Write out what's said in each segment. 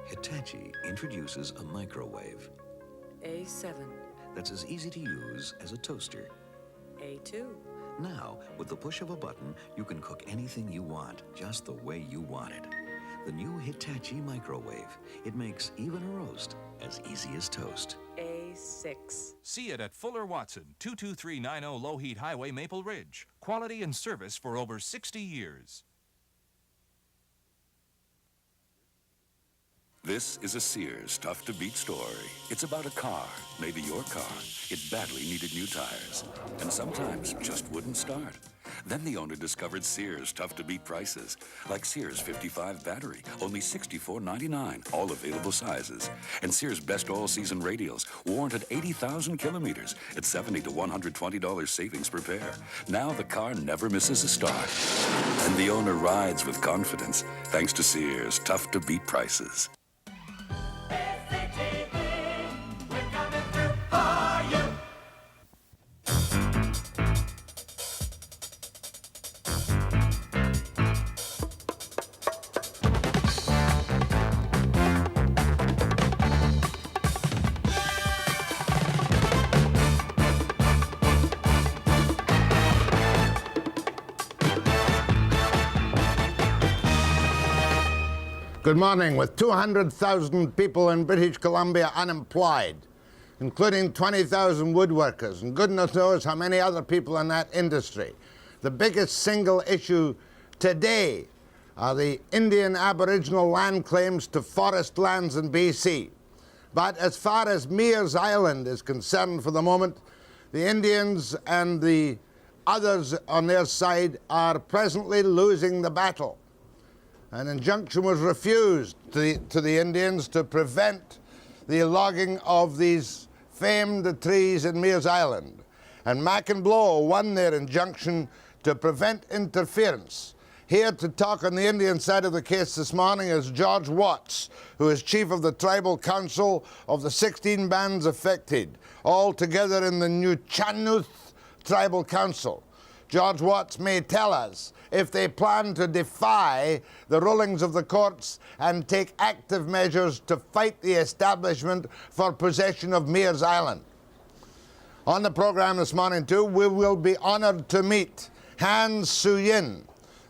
Hitachi introduces a microwave A7. that's as easy to use as a toaster. A2. Now, with the push of a button, you can cook anything you want, just the way you want it. The new Hitachi microwave. It makes even a roast as easy as toast. A6. See it at Fuller Watson, 22390 Low Heat Highway, Maple Ridge. Quality and service for over 60 years. This is a Sears Tough to Beat story. It's about a car, maybe your car. It badly needed new tires, and sometimes just wouldn't start. Then the owner discovered Sears Tough to Beat prices, like Sears 55 battery, only $64.99, all available sizes. And Sears Best All Season radials, warranted 80,000 kilometers at $70 to $120 savings per pair. Now the car never misses a start. And the owner rides with confidence, thanks to Sears Tough to Beat prices. Good morning. With 200,000 people in British Columbia unemployed, including 20,000 woodworkers, and goodness knows how many other people in that industry, the biggest single issue today are the Indian Aboriginal land claims to forest lands in BC. But as far as Meares Island is concerned for the moment, the Indians and the others on their side are presently losing the battle. An injunction was refused to the Indians to prevent the logging of these famed trees in Meares Island. And MacMillan Bloedel won their injunction to prevent interference. Here to talk on the Indian side of the case this morning is George Watts, who is chief of the Tribal Council of the 16 bands affected, all together in the Nuu-Chah-Nulth Tribal Council. George Watts may tell us if they plan to defy the rulings of the courts and take active measures to fight the establishment for possession of Meares Island. On the program this morning, too, we will be honored to meet Suyin,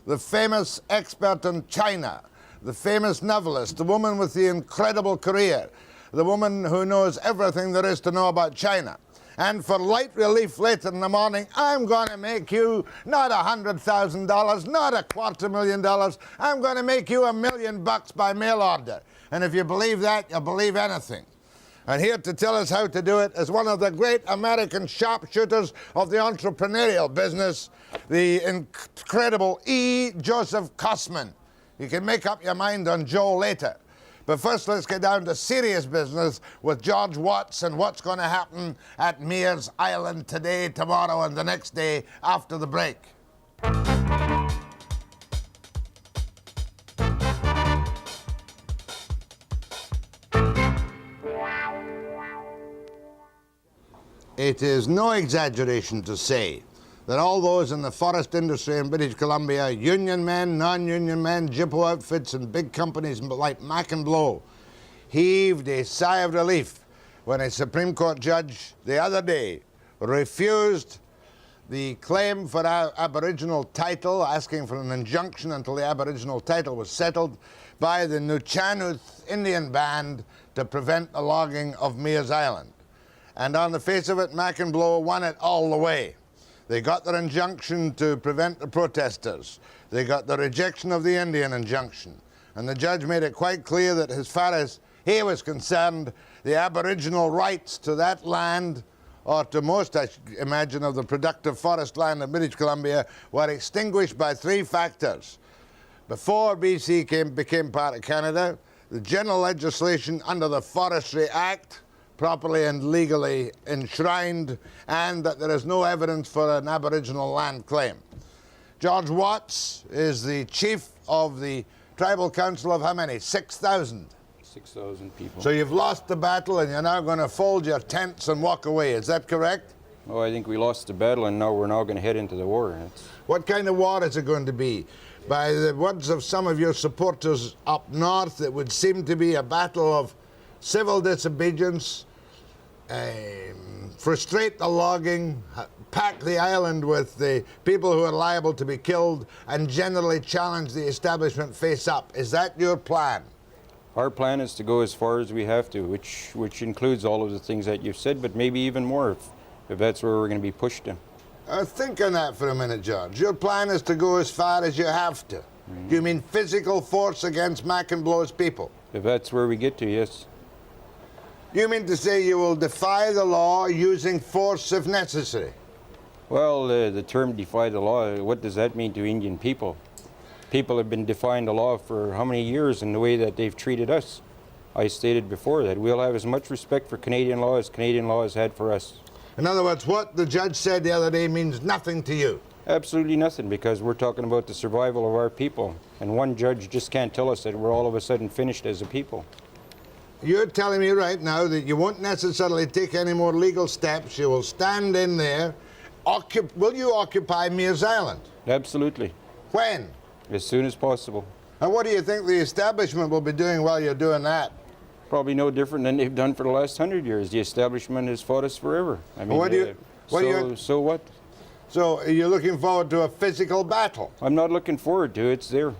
the famous expert in China, the famous novelist, the woman with the incredible career, the woman who knows everything there is to know about China. And for light relief later in the morning, I'm going to make you not $100,000, not $250,000. I'm going to make you $1 million by mail order. And if you believe that, you'll believe anything. And here to tell us how to do it is one of the great American sharpshooters of the entrepreneurial business, the incredible E. Joseph Cossman. You can make up your mind on Joe later. But first, let's get down to serious business with George Watts and what's going to happen at Meares Island today, tomorrow, and the next day after the break. It is no exaggeration to say that all those in the forest industry in British Columbia, union men, non-union men, Jippo outfits, and big companies like MacMillan Bloedel, heaved a sigh of relief when a Supreme Court judge the other day refused the claim for Aboriginal title, asking for an injunction until the Aboriginal title was settled by the Nuu-Chah-Nulth Indian Band to prevent the logging of Meares Island. And on the face of it, MacMillan Bloedel won it all the way. They got their injunction to prevent the protesters. They got the rejection of the Indian injunction. And the judge made it quite clear that as far as he was concerned, the Aboriginal rights to that land, or to most, I imagine, of the productive forest land of British Columbia, were extinguished by three factors. Before BC became part of Canada, the general legislation under the Forestry Act, properly and legally enshrined, and that there is no evidence for an Aboriginal land claim. George Watts is the chief of the Tribal Council of how many? 6,000? 6,000 people. So you've lost the battle and you're now going to fold your tents and walk away. Is that correct? Oh, I think we lost the battle, and now we're going to head into the war. What kind of war is it going to be? By the words of some of your supporters up north, it would seem to be a battle of civil disobedience, frustrate the logging, pack the island with the people who are liable to be killed, and generally challenge the establishment face up. Is that your plan? Our plan is to go as far as we have to, which includes all of the things that you've said, but maybe even more if that's where we're going to be pushed in. Think on that for a minute, George. Your plan is to go as far as you have to. Do you mean physical force against MacMillan Bloed's people? If that's where we get to, yes. You mean to say you will defy the law using force if necessary? Well, the term defy the law, what does that mean to Indian people? People have been defying the law for how many years in the way that they've treated us? I stated before that we'll have as much respect for Canadian law as Canadian law has had for us. In other words, what the judge said the other day means nothing to you? Absolutely nothing, because we're talking about the survival of our people. And one judge just can't tell us that we're all of a sudden finished as a people. You're telling me right now that you won't necessarily take any more legal steps. You will stand in there. Will you occupy Meares Island? Absolutely. When? As soon as possible. And what do you think the establishment will be doing while you're doing that? Probably no different than they've done for the last 100 years. The establishment has fought us forever. I mean, so what? So you're looking forward to a physical battle? I'm not looking forward to it. It's there.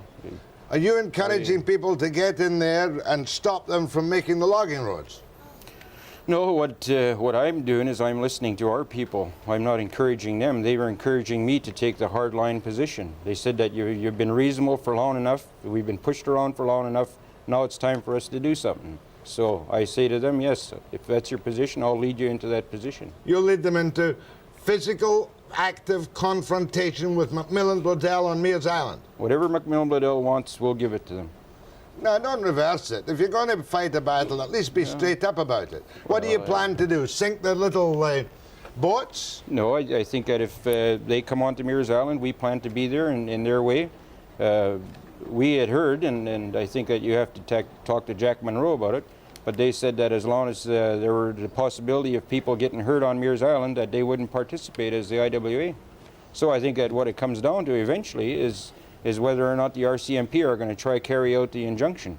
Are you encouraging people to get in there and stop them from making the logging roads? No, what I'm doing is I'm listening to our people. I'm not encouraging them. They were encouraging me to take the hardline position. They said that you've been reasonable for long enough. We've been pushed around for long enough. Now it's time for us to do something. So I say to them, yes, if that's your position, I'll lead you into that position. You'll lead them into physical, active confrontation with MacMillan Bloedel on Meares Island? Whatever MacMillan Bloedel wants, we'll give it to them. No, don't reverse it. If you're going to fight a battle, at least be straight up about it. What do you plan to do? Sink the little boats? No, I think that if they come onto Meares Island, we plan to be there in their way. We had heard, and I think that you have to talk to Jack Monroe about it, but they said that as long as there were the possibility of people getting hurt on Meares Island, that they wouldn't participate as the IWA. So I think that what it comes down to eventually is whether or not the RCMP are going to try carry out the injunction.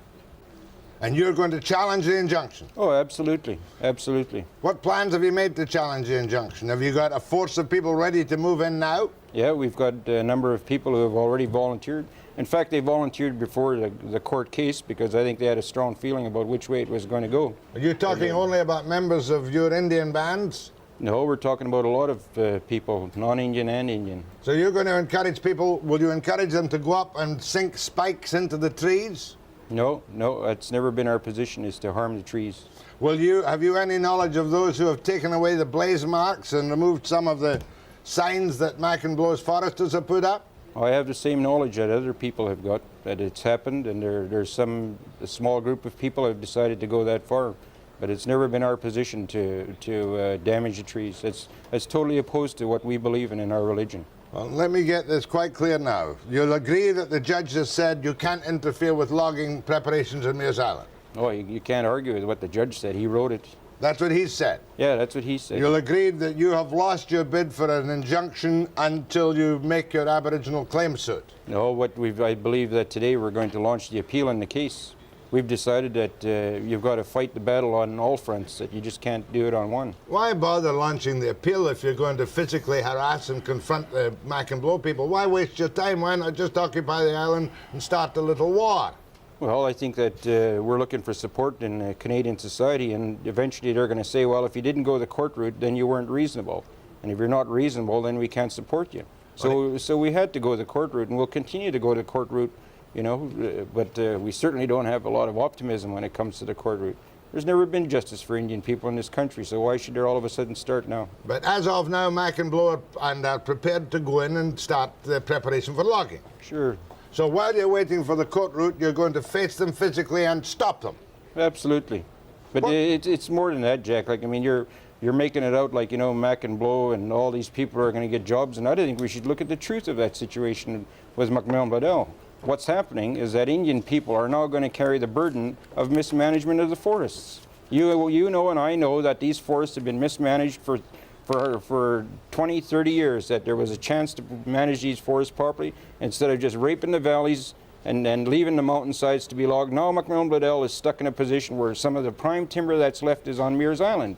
And you're going to challenge the injunction? Oh, absolutely, absolutely. What plans have you made to challenge the injunction? Have you got a force of people ready to move in now? Yeah, we've got a number of people who have already volunteered. In fact, they volunteered before the court case because I think they had a strong feeling about which way it was going to go. Are you talking only about members of your Indian bands? No, we're talking about a lot of people, non-Indian and Indian. So you're going to encourage people, will you encourage them to go up and sink spikes into the trees? No, that's never been our position, is to harm the trees. Have you any knowledge of those who have taken away the blaze marks and removed some of the signs that MacMillan Bloed's foresters have put up? I have the same knowledge that other people have got, that it's happened, and there's a small group of people have decided to go that far. But it's never been our position to damage the trees. It's totally opposed to what we believe in our religion. Well, let me get this quite clear now. You'll agree that the judge has said you can't interfere with logging preparations on Meares Island? Oh, you can't argue with what the judge said. He wrote it. That's what he said? Yeah, that's what he said. You'll agree that you have lost your bid for an injunction until you make your Aboriginal claim suit? No, I believe that today we're going to launch the appeal in the case. We've decided that you've got to fight the battle on all fronts, that you just can't do it on one. Why bother launching the appeal if you're going to physically harass and confront the MacMillan Bloed people? Why waste your time? Why not just occupy the island and start a little war? Well, I think that we're looking for support in Canadian society, and eventually they're going to say, well, if you didn't go the court route, then you weren't reasonable. And if you're not reasonable, then we can't support you. So we had to go the court route, and we'll continue to go the court route, you know, but we certainly don't have a lot of optimism when it comes to the court route. There's never been justice for Indian people in this country, so why should there all of a sudden start now? But as of now, MacMillan Bloed are prepared to go in and start the preparation for logging. Sure. So while you're waiting for the court route, you're going to face them physically and stop them? Absolutely. But it's more than that, Jack. Like, I mean, you're making it out like, you know, MacMillan Bloed and all these people are going to get jobs, and I think we should look at the truth of that situation with MacMillan Bloedel. What's happening is that Indian people are now going to carry the burden of mismanagement of the forests. You know and I know that these forests have been mismanaged for for 20, 30 years that there was a chance to manage these forests properly instead of just raping the valleys and leaving the mountainsides to be logged. Now MacMillan Bloedel is stuck in a position where some of the prime timber that's left is on Meares Island.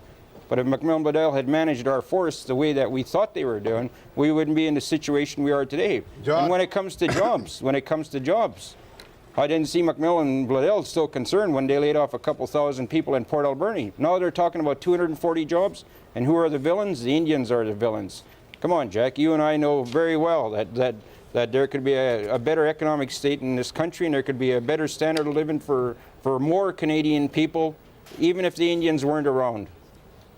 But if MacMillan Bloedel had managed our forests the way that we thought they were doing, we wouldn't be in the situation we are today. And when it comes to jobs, I didn't see MacMillan Bloedel still concerned when they laid off a couple thousand people in Port Alberni. Now they're talking about 240 jobs, and who are the villains? The Indians are the villains. Come on, Jack, you and I know very well that there could be a better economic state in this country, and there could be a better standard of living for more Canadian people, even if the Indians weren't around.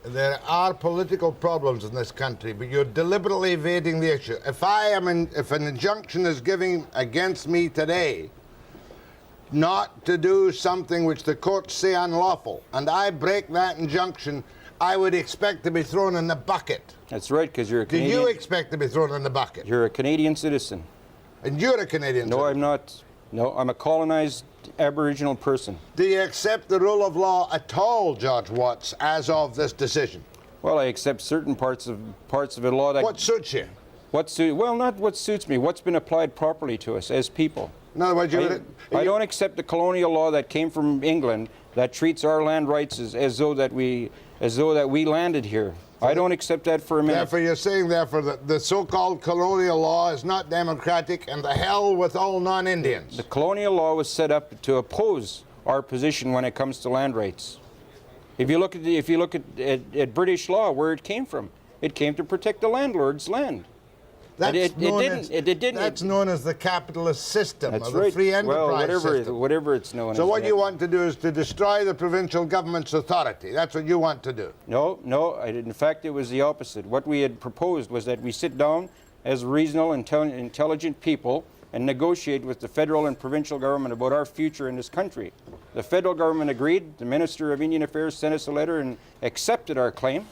There are political problems in this country, but you're deliberately evading the issue. If an injunction is given against me today not to do something which the courts say unlawful, and I break that injunction, I would expect to be thrown in the bucket. That's right, because you're a Canadian. Do you expect to be thrown in the bucket? You're a Canadian citizen. And you're a Canadian citizen? No, I'm not. No, I'm a colonized Aboriginal person. Do you accept the rule of law at all, George Watts, as of this decision? Well, I accept certain parts of the law that... What suits you? Well, not what suits me. What's been applied properly to us as people. In other words, I don't accept the colonial law that came from England that treats our land rights as though that we landed here. I don't accept that for a minute. Therefore, you're saying, therefore, that the so-called colonial law is not democratic, and the hell with all non-Indians. The colonial law was set up to oppose our position when it comes to land rights. If you look at British law, where it came from to protect the landlord's land. That's known as the capitalist system, or the free enterprise system. Whatever it's known as. So what you want to do is to destroy the provincial government's authority. That's what you want to do. No. In fact, it was the opposite. What we had proposed was that we sit down as reasonable, intelligent people and negotiate with the federal and provincial government about our future in this country. The federal government agreed. The Minister of Indian Affairs sent us a letter and accepted our claim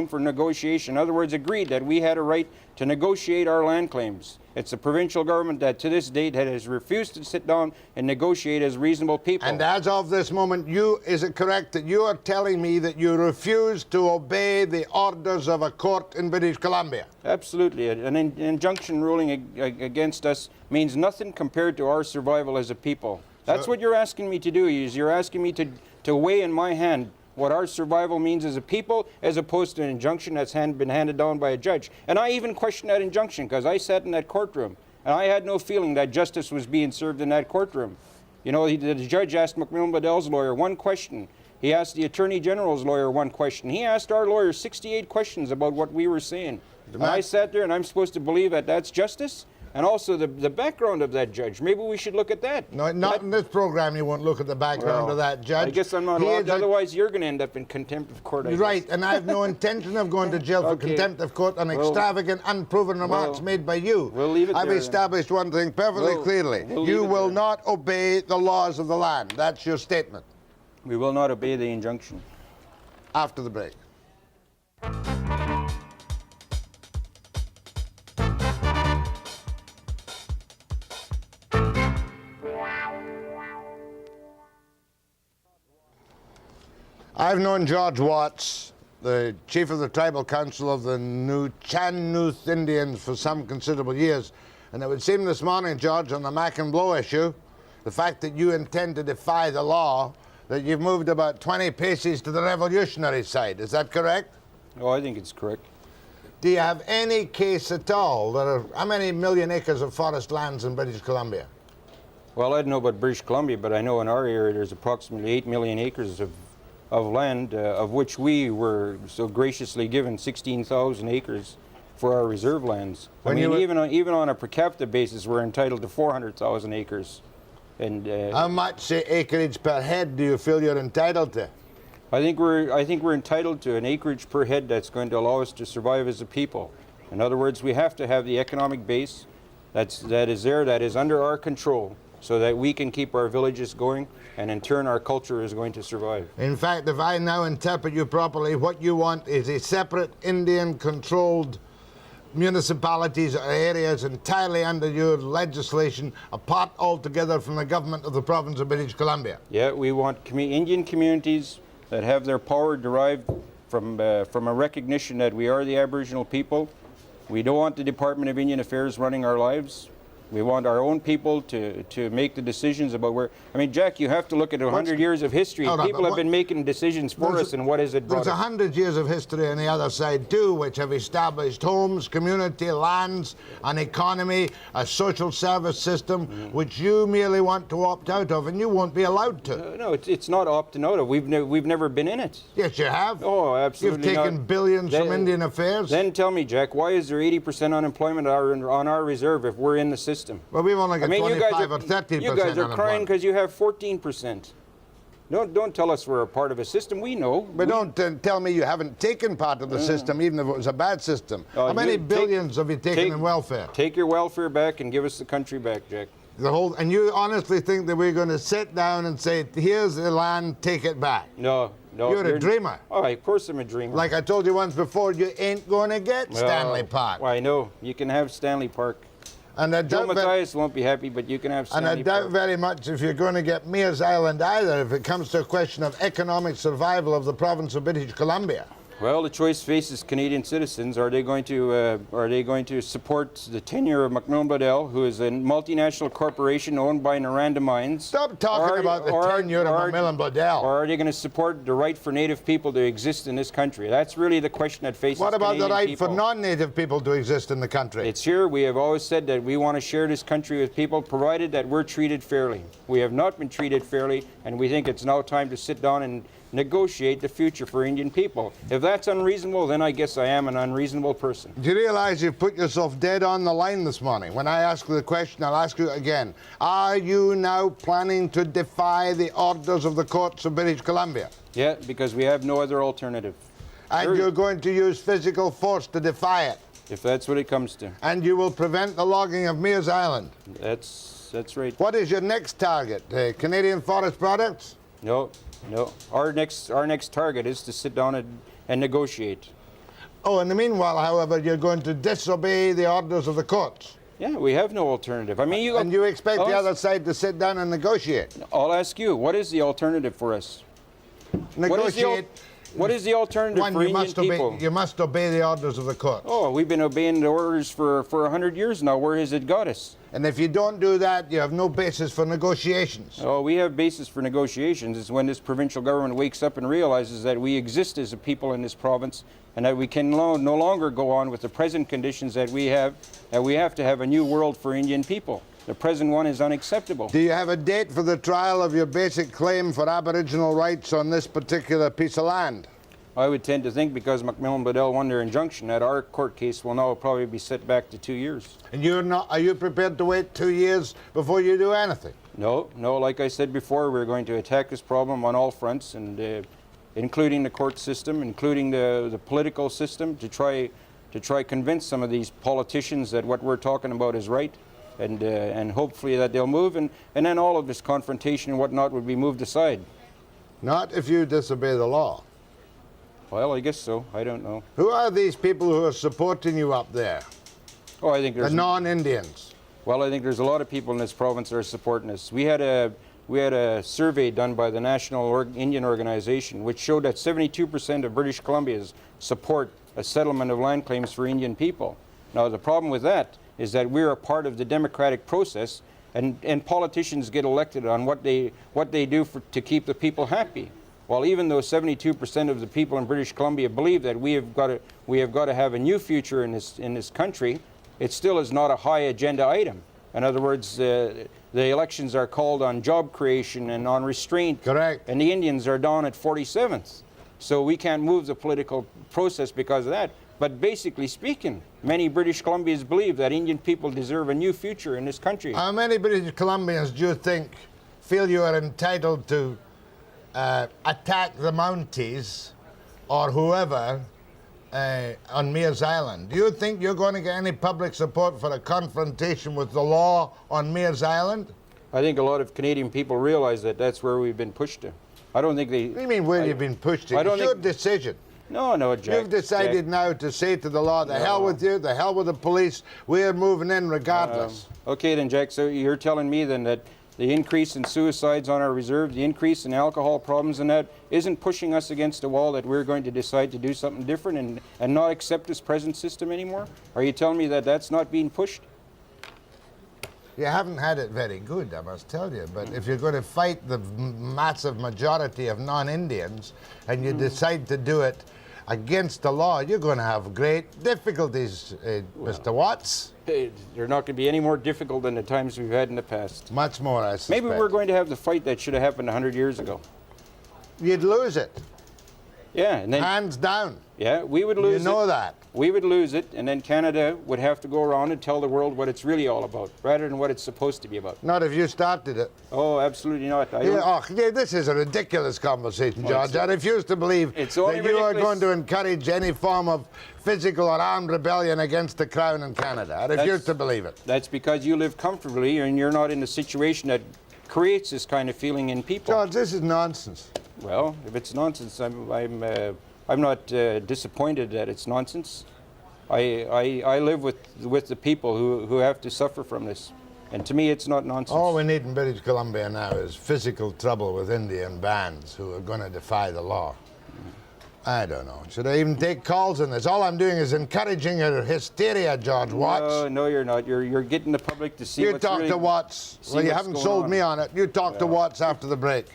for negotiation. In other words, agreed that we had a right to negotiate our land claims. It's the provincial government that to this date has refused to sit down and negotiate as reasonable people. And as of this moment, is it correct that you are telling me that you refuse to obey the orders of a court in British Columbia? Absolutely. An injunction ruling against us means nothing compared to our survival as a people. That's what you're asking me to do. You're asking me to weigh in my hand what our survival means as a people, as opposed to an injunction that's been handed down by a judge. And I even questioned that injunction, because I sat in that courtroom, and I had no feeling that justice was being served in that courtroom. You know, the judge asked MacMillan Bloedel's lawyer one question. He asked the Attorney General's lawyer one question. He asked our lawyer 68 questions about what we were saying. And I sat there, and I'm supposed to believe that that's justice? And also the background of that judge. Maybe we should look at that. No, not in this program you won't look at the background of that judge. I guess I'm not allowed, otherwise you're going to end up in contempt of court. Right, and I have no intention of going to jail for contempt of court on extravagant, unproven remarks made by you. We'll leave it I've there, established one thing perfectly clearly. You will not obey the laws of the land. That's your statement. We will not obey the injunction. After the break. I've known George Watts, the chief of the Tribal Council of the Nuu-Chah-Nulth Indians, for some considerable years. And it would seem this morning, George, on the MacMillan Bloedel issue, the fact that you intend to defy the law, that you've moved about 20 paces to the revolutionary side. Is that correct? Oh, I think it's correct. Do you have any case at all? How many million acres of forest lands in British Columbia? Well, I don't know about British Columbia, but I know in our area there's approximately 8 million acres of land, of which we were so graciously given 16,000 acres for our reserve lands. Even on a per capita basis, we're entitled to 400,000 acres. And how much acreage per head do you feel you're entitled to? I think we're entitled to an acreage per head that's going to allow us to survive as a people. In other words, we have to have the economic base that is under our control, so that we can keep our villages going, and in turn our culture is going to survive. In fact, if I now interpret you properly, what you want is a separate Indian-controlled municipalities or areas entirely under your legislation, apart altogether from the government of the province of British Columbia. Yeah, we want Indian communities that have their power derived from a recognition that we are the Aboriginal people. We don't want the Department of Indian Affairs running our lives. We want our own people to make the decisions about where... I mean, Jack, you have to look at 100 years of history. People have been making decisions for us, and what has it brought us? There's 100 years of history on the other side, too, which have established homes, community, lands, an economy, a social service system, which you merely want to opt out of, and you won't be allowed to. No, it's not opting out of. We've never been in it. Yes, you have. Oh, absolutely You've taken billions from Indian Affairs. Then tell me, Jack, why is there 80% unemployment on our reserve if we're in the system? Well, we've only got 25 or 30%. You guys are crying because you have 14%. Don't tell us we're a part of a system. We know. But don't tell me you haven't taken part of the system, even if it was a bad system. How many billions have you taken in welfare? Take your welfare back and give us the country back, Jack. And you honestly think that we're going to sit down and say, here's the land, take it back? No. You're a dreamer. Oh, of course I'm a dreamer. Like I told you once before, you ain't going to get Stanley Park. Well, I know. You can have Stanley Park. And I Joe Matthias won't be happy, but you can have Stanley Park. And I doubt very much if you're going to get Meares Island either, if it comes to a question of economic survival of the province of British Columbia. Well, the choice faces Canadian citizens. Are they going to support the tenure of MacMillan Bloedel, who is a multinational corporation owned by Noranda Mines? Stop talking about the tenure of MacMillan Bloedel. Or are they going to support the right for Native people to exist in this country? That's really the question that faces Canadian people. What about the right for non-Native people to exist in the country? It's here. We have always said that we want to share this country with people, provided that we're treated fairly. We have not been treated fairly, and we think it's now time to sit down and negotiate the future for Indian people. If that's unreasonable, then I guess I am an unreasonable person. Do you realize you've put yourself dead on the line this morning? When I ask you the question, I'll ask you again. Are you now planning to defy the orders of the courts of British Columbia? Yeah, because we have no other alternative. And you're going to use physical force to defy it? If that's what it comes to. And you will prevent the logging of Meares Island? That's right. What is your next target? Canadian forest products? No. Our next target is to sit down and negotiate. Oh, in the meanwhile, however, you're going to disobey the orders of the courts? Yeah, we have no alternative. I mean, and you expect the other side to sit down and negotiate? I'll ask you, what is the alternative for us? Negotiate. What is the alternative for Indian people? You must obey the orders of the court. Oh, we've been obeying the orders for 100 years now. Where has it got us? And if you don't do that, you have no basis for negotiations. Oh, we have basis for negotiations. It's when this provincial government wakes up and realizes that we exist as a people in this province and that we can no longer go on with the present conditions that we have to have a new world for Indian people. The present one is unacceptable. Do you have a date for the trial of your basic claim for Aboriginal rights on this particular piece of land? I would tend to think, because MacMillan Bloedel won their injunction, that our court case will now probably be set back to 2 years. And are you prepared to wait 2 years before you do anything? No. Like I said before, we're going to attack this problem on all fronts, and including the court system, including the political system, to try convince some of these politicians that what we're talking about is right, and hopefully that they'll move, and then all of this confrontation and whatnot would be moved aside. Not if you disobey the law. Well, I guess so. I don't know. Who are these people who are supporting you up there? Oh, I think there's... The non-Indians. Well, I think there's a lot of people in this province that are supporting us. We had a survey done by the National Indian Organization, which showed that 72% of British Columbians support a settlement of land claims for Indian people. Now, the problem with that is that we're a part of the democratic process, and politicians get elected on what they do to keep the people happy. Well, even though 72% of the people in British Columbia believe that we have got to have a new future in this country, it still is not a high agenda item. In other words, the elections are called on job creation and on restraint. Correct. And the Indians are down at 47th. So we can't move the political process because of that. But basically speaking, many British Columbians believe that Indian people deserve a new future in this country. How many British Columbians do you think feel you are entitled to attack the Mounties or whoever on Meares Island? Do you think you're going to get any public support for a confrontation with the law on Meares Island? I think a lot of Canadian people realize that that's where we've been pushed to. I don't think they... What do you mean where you've been pushed to? It's your decision. No, Jack. You've decided now to say to the law, the hell with you, the hell with the police, we're moving in regardless. Okay then, Jack, so you're telling me then that the increase in suicides on our reserve, the increase in alcohol problems and that isn't pushing us against a wall that we're going to decide to do something different and not accept this present system anymore? Are you telling me that that's not being pushed? You haven't had it very good, I must tell you, but if you're going to fight the massive majority of non-Indians and you decide to do it against the law, you're going to have great difficulties, Mr. Watts. They're not going to be any more difficult than the times we've had in the past. Much more, I suspect. Maybe we're going to have the fight that should have happened 100 years ago. You'd lose it. Yeah, and then Hands down. yeah, we would lose it. You know that. We would lose it, and then Canada would have to go around and tell the world what it's really all about, rather than what it's supposed to be about. Not if you started it. Oh, absolutely not. This is a ridiculous conversation, George. I refuse to believe it's that only you are ridiculous. going to encourage any form of physical or armed rebellion against the Crown in Canada. I refuse to believe it. That's because you live comfortably and you're not in the situation that creates this kind of feeling in people. George, this is nonsense. Well, if it's nonsense, I'm not disappointed that it's nonsense. I live with the people who have to suffer from this, and to me, it's not nonsense. All we need in British Columbia now is physical trouble with Indian bands who are going to defy the law. I don't know. Should I even take calls on this? All I'm doing is encouraging your hysteria, George Watts. No, you're not. You're getting the public to see You what's talk really, to Watts. see Well, you what's haven't going sold on. me on it. You talk to Watts after the break.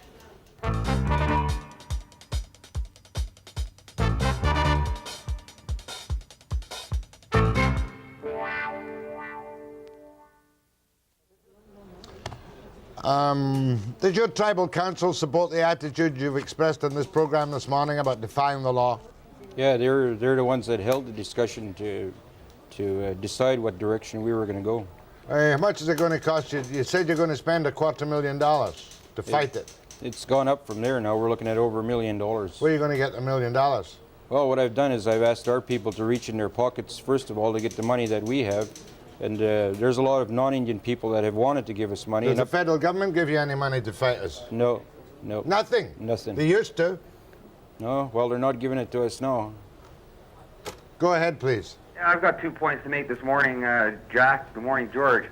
Does your tribal council support the attitude you've expressed in this program this morning about defying the law? Yeah, they're the ones that held the discussion to decide what direction we were going to go. How much is it going to cost you? You said you're going to spend $250,000 to fight it. It's gone up from there now. We're looking at over $1 million. Where are you going to get the $1 million? Well, what I've done is I've asked our people to reach in their pockets, first of all, to get the money that we have. And there's a lot of non-Indian people that have wanted to give us money. Does the federal government give you any money to fight us? No. Nothing? Nothing. They used to. No, well, they're not giving it to us now. Go ahead, please. Yeah, I've got 2 points to make this morning, Jack. Good morning, George.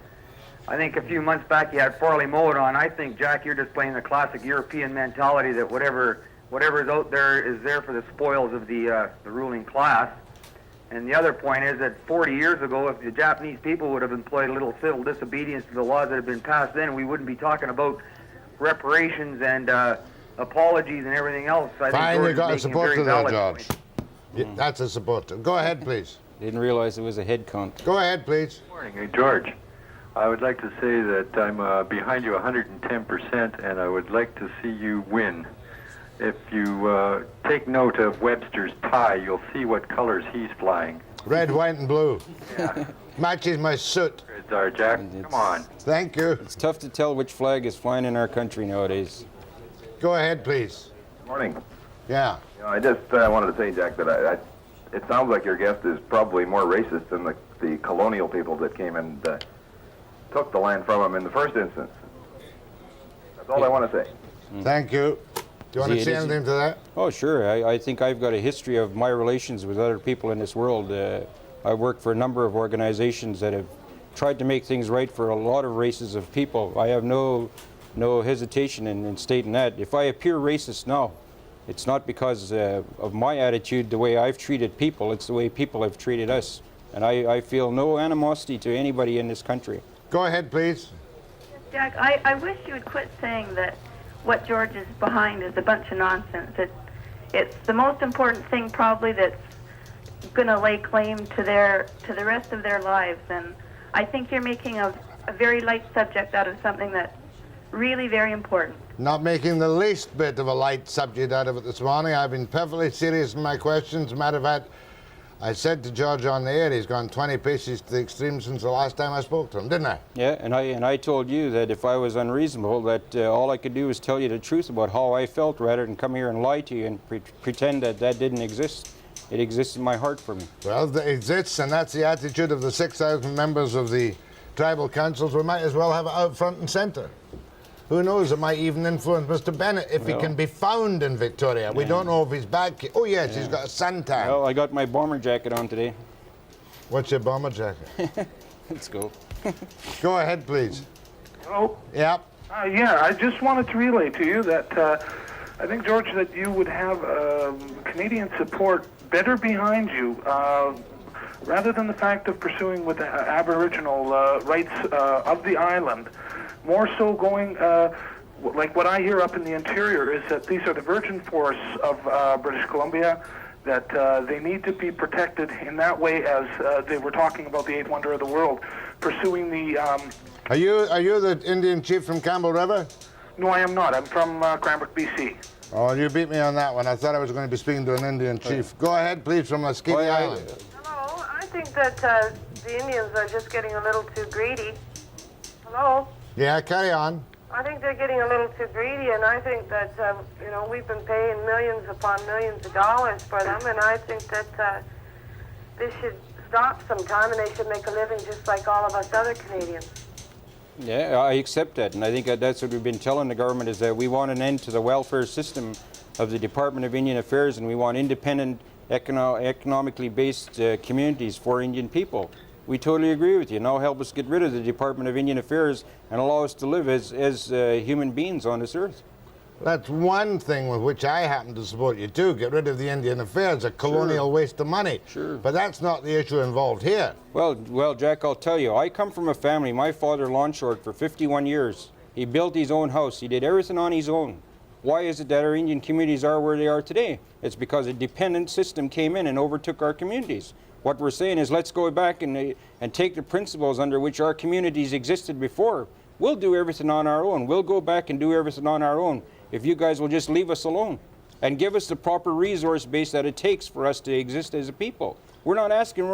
I think a few months back you had Farley mowed on. I think, Jack, you're just playing the classic European mentality that whatever's out there is there for the spoils of the ruling class. And the other point is that 40 years ago, if the Japanese people would have employed a little civil disobedience to the laws that have been passed then, we wouldn't be talking about reparations and apologies and everything else. I think Fine, George you got a is making a very supporter there, valid George. point. Yeah, that's a supporter. Go ahead, please. Didn't realize it was a head count. Go ahead, please. Good morning. Hey, George. I would like to say that I'm behind you 110%, and I would like to see you win. If you take note of Webster's tie, you'll see what colors he's flying. Red, white, and blue. Yeah. Matches my suit. Reds are, Jack. Come on. Thank you. It's tough to tell which flag is flying in our country nowadays. Go ahead, please. Morning. Yeah. You know, I just wanted to say, Jack, that it sounds like your guest is probably more racist than the colonial people that came and took the land from him in the first instance. That's all I want to say. Thank you. Do you want to say anything to that? Oh, sure. I think I've got a history of my relations with other people in this world. I worked for a number of organizations that have tried to make things right for a lot of races of people. I have no hesitation in stating that. If I appear racist now, it's not because of my attitude, the way I've treated people, it's the way people have treated us. And I feel no animosity to anybody in this country. Go ahead, please. Jack, I wish you would quit saying that what George is behind is a bunch of nonsense. It's the most important thing probably that's going to lay claim to the rest of their lives. And I think you're making a very light subject out of something that's really very important. Not making the least bit of a light subject out of it this morning. I've been perfectly serious in my questions. Matter of fact, I said to George on the air, he's gone 20 paces to the extreme since the last time I spoke to him, didn't I? Yeah, and I told you that if I was unreasonable, that all I could do was tell you the truth about how I felt rather than come here and lie to you and pretend that didn't exist. It exists in my heart for me. Well, it exists, and that's the attitude of the 6,000 members of the tribal councils. We might as well have it out front and centre. Who knows, it might even influence Mr. Bennett if he can be found in Victoria. We don't know if he's back. Oh, yes, he's got a suntan. Well, I got my bomber jacket on today. What's your bomber jacket? Let's go. Go ahead, please. Hello? Yep. Yeah, I just wanted to relay to you that I think, George, that you would have Canadian support better behind you, rather than the fact of pursuing with the Aboriginal rights of the island. More so going, like what I hear up in the interior, is that these are the virgin forests of British Columbia, that they need to be protected in that way, as they were talking about the eighth wonder of the world, pursuing the... Are you the Indian chief from Campbell River? No, I am not. I'm from Cranbrook, BC. Oh, you beat me on that one. I thought I was going to be speaking to an Indian chief. Go ahead, please, from Muscogee Island. Hello, I think that the Indians are just getting a little too greedy. Hello? Yeah, carry on. I think they're getting a little too greedy, and I think that, you know, we've been paying millions upon millions of dollars for them, and I think that they should stop sometime, and they should make a living just like all of us other Canadians. Yeah, I accept that, and I think that's what we've been telling the government, is that we want an end to the welfare system of the Department of Indian Affairs, and we want independent, economically based communities for Indian people. We totally agree with you. Now help us get rid of the Department of Indian Affairs and allow us to live as human beings on this earth. That's one thing with which I happen to support you too. Get rid of the Indian Affairs, a colonial waste of money. Sure. But that's not the issue involved here. Well, Jack, I'll tell you, I come from a family. My father longshored for 51 years. He built his own house. He did everything on his own. Why is it that our Indian communities are where they are today? It's because a dependent system came in and overtook our communities. What we're saying is, let's go back and take the principles under which our communities existed before. We'll do everything on our own. We'll go back and do everything on our own if you guys will just leave us alone and give us the proper resource base that it takes for us to exist as a people. We're not asking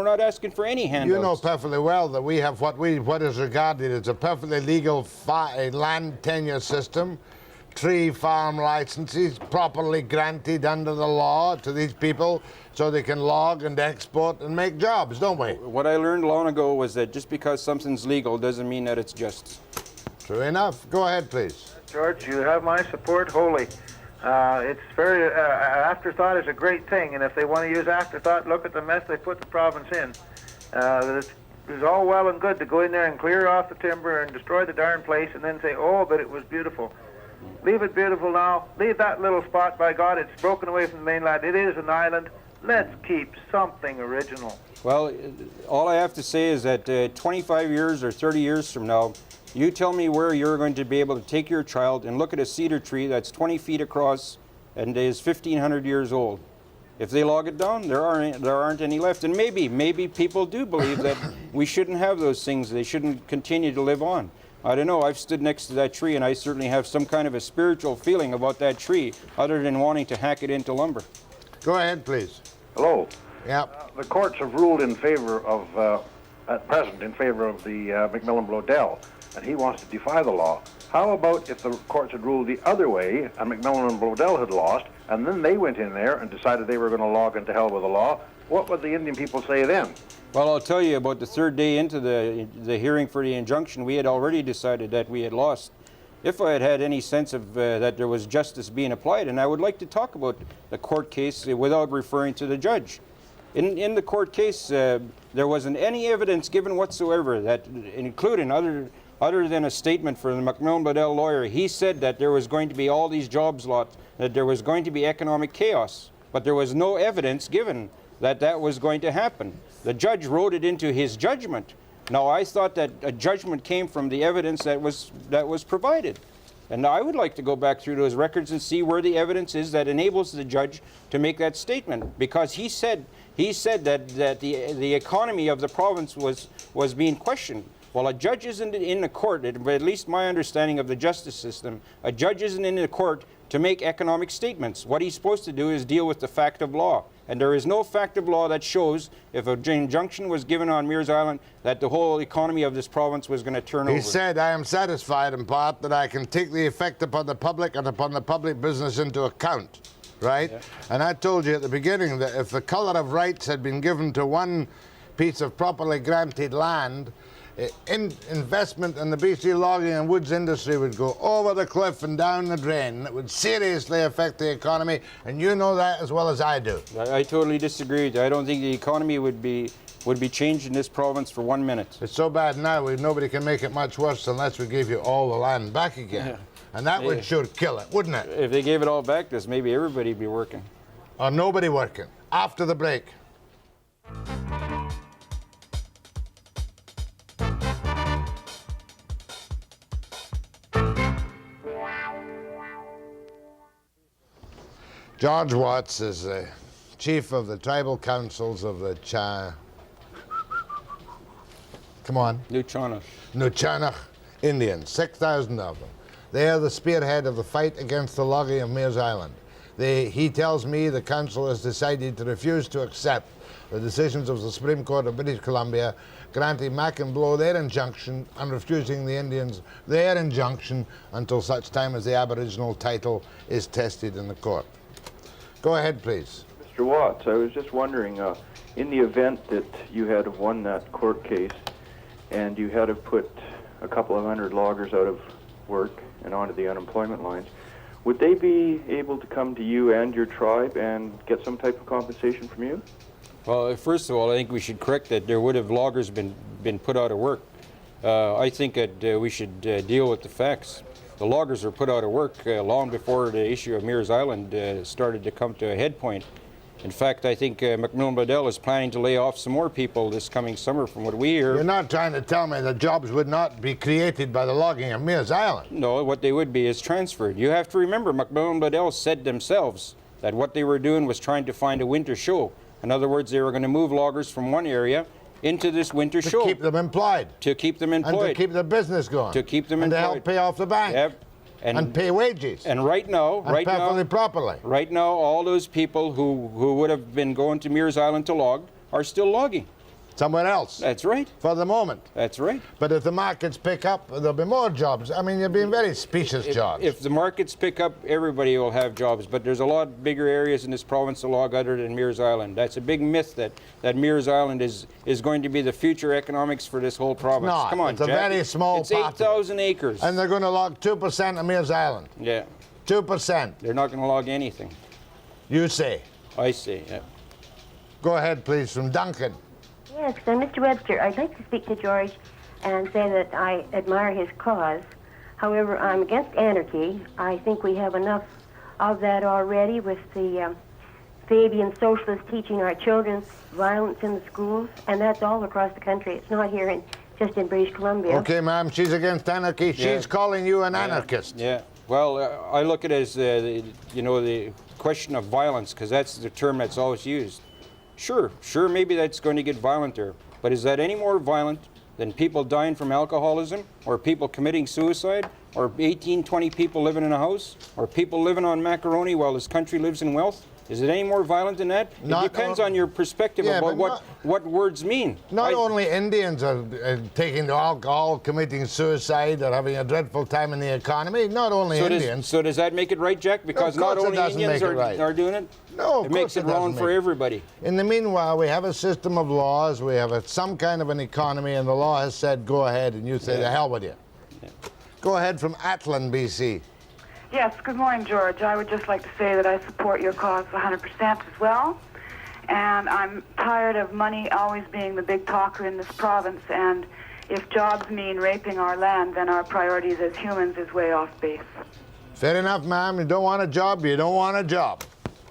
for any handouts. You know perfectly well that we have what is regarded as a perfectly legal land tenure system, tree farm licenses properly granted under the law to these people so they can log and export and make jobs, don't we? What I learned long ago was that just because something's legal doesn't mean that it's just. True enough. Go ahead, please. George, you have my support wholly. It's very, afterthought is a great thing, and if they want to use afterthought, look at the mess they put the province in. It's all well and good to go in there and clear off the timber and destroy the darn place and then say, oh, but it was beautiful. Leave it beautiful now. Leave that little spot, by God, it's broken away from the mainland. It is an island. Let's keep something original. Well, all I have to say is that 25 years or 30 years from now, you tell me where you're going to be able to take your child and look at a cedar tree that's 20 feet across and is 1,500 years old. If they log it down, there aren't any left. And maybe people do believe that we shouldn't have those things. They shouldn't continue to live on. I don't know. I've stood next to that tree, and I certainly have some kind of a spiritual feeling about that tree, other than wanting to hack it into lumber. Go ahead, please. Hello. Yep. The courts have ruled in favor of, at present, in favor of the MacMillan Bloedel, and he wants to defy the law. How about if the courts had ruled the other way, and MacMillan and Bloedel had lost, and then they went in there and decided they were going to log into hell with the law? What would the Indian people say then? Well, I'll tell you, about the third day into the hearing for the injunction, we had already decided that we had lost. If I had had any sense of that there was justice being applied, and I would like to talk about the court case without referring to the judge. In the court case, there wasn't any evidence given whatsoever, that, including other than a statement from the MacMillan Bloedel lawyer. He said that there was going to be all these jobs lost, that there was going to be economic chaos, but there was no evidence given that that was going to happen. The judge wrote it into his judgment. Now, I thought that a judgment came from the evidence that was provided. And I would like to go back through those records and see where the evidence is that enables the judge to make that statement, because he said that the economy of the province was being questioned. Well, a judge isn't in the court, at least my understanding of the justice system, a judge isn't in the court to make economic statements. What he's supposed to do is deal with the fact of law. And there is no fact of law that shows, if an injunction was given on Meares Island, that the whole economy of this province was going to turn over. He said, I am satisfied in part that I can take the effect upon the public and upon the public business into account, right? Yeah. And I told you at the beginning that if the colour of rights had been given to one piece of properly granted land, investment in the BC logging and woods industry would go over the cliff and down the drain. It would seriously affect the economy, and you know that as well as I do. I totally disagree. I don't think the economy would be would be changed in this province for 1 minute. It's so bad now, nobody can make it much worse unless we give you all the land back again. Yeah. And that would sure kill it, wouldn't it? If they gave it all back to us, maybe everybody would be working. Or nobody working. After the break. George Watts is the chief of the tribal councils of the Nuu-Chah-Nulth Indians, 6,000 of them. They are the spearhead of the fight against the logging of Meares Island. He tells me the council has decided to refuse to accept the decisions of the Supreme Court of British Columbia granting MacMillan Bloedel their injunction and refusing the Indians their injunction until such time as the Aboriginal title is tested in the court. Go ahead, please. Mr. Watts, I was just wondering, in the event that you had won that court case and you had to put a couple of hundred loggers out of work and onto the unemployment lines, would they be able to come to you and your tribe and get some type of compensation from you? Well, first of all, I think we should correct that there would have loggers been put out of work. I think that we should deal with the facts. The loggers were put out of work long before the issue of Meares Island started to come to a head point. In fact, I think MacMillan Bloedel is planning to lay off some more people this coming summer from what we hear. You're not trying to tell me that jobs would not be created by the logging of Meares Island? No, what they would be is transferred. You have to remember, MacMillan Bloedel said themselves that what they were doing was trying to find a winter show. In other words, they were going to move loggers from one area into this winter show. To keep them employed. To keep them employed. And to keep the business going. To keep them and employed. And to help pay off the bank. Yep. And pay wages. And right now, properly. Right now, all those people who would have been going to Meares Island to log are still logging. Somewhere else. That's right. For the moment. That's right. But if the markets pick up, there'll be more jobs. I mean, you're being very specious, jobs. If the markets pick up, everybody will have jobs. But there's a lot bigger areas in this province to log other than Meares Island. That's a big myth that Meares Island is going to be the future economics for this whole province. It's not. Come on, it's a Jack. very small It's 8,000 acres. And they're going to log 2% of Meares Island. Yeah. 2%. They're not going to log anything. You say. I say, yeah. Go ahead, please, from Duncan. Yes, Mr. Webster, I'd like to speak to George and say that I admire his cause. However, I'm against anarchy. I think we have enough of that already with the Fabian socialists teaching our children violence in the schools, and that's all across the country. It's not here just in British Columbia. Okay, ma'am, she's against anarchy. Yeah. She's calling you an anarchist. Yeah. Well, I look at it as, the question of violence, because that's the term that's always used. Sure, maybe that's going to get violent there. But is that any more violent than people dying from alcoholism, or people committing suicide, or 18, 20 people living in a house, or people living on macaroni while this country lives in wealth? Is it any more violent than that? It depends on your perspective about what words mean. Not only Indians are taking to alcohol, committing suicide, or having a dreadful time in the economy. Not only Indians. So does that make it right, Jack? Because not only Indians are doing it? No, it makes it wrong for everybody. In the meanwhile, we have a system of laws. We have some kind of an economy, and the law has said, go ahead, and you say, the hell with you. Yeah. Go ahead from Atlan, BC. Yes, good morning, George. I would just like to say that I support your cause 100% as well. And I'm tired of money always being the big talker in this province. And if jobs mean raping our land, then our priorities as humans is way off base. Fair enough, ma'am. You don't want a job, you don't want a job.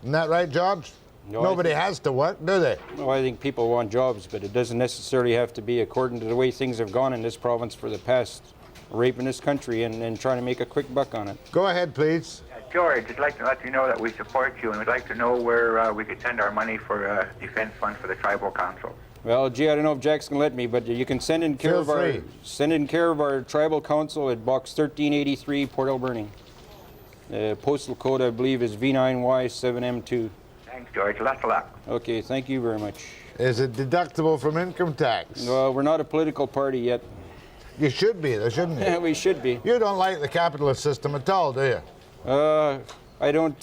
Isn't that right, George? No, Nobody has to work, do they? No, I think people want jobs, but it doesn't necessarily have to be according to the way things have gone in this province for the past, raping this country and trying to make a quick buck on it. Go ahead, please. George, I'd like to let you know that we support you, and we'd like to know where we could send our money for a defense fund for the tribal council. Well, gee, I don't know if Jack's gonna let me, but you can send in care of our tribal council at box 1383, Port Alberni. Postal code, I believe, is V9Y7M2. Thanks, George. Lots of luck. Okay, thank you very much. Is it deductible from income tax? Well, we're not a political party yet. You should be, though, shouldn't you? Yeah, we should be. You don't like the capitalist system at all, do you? I don't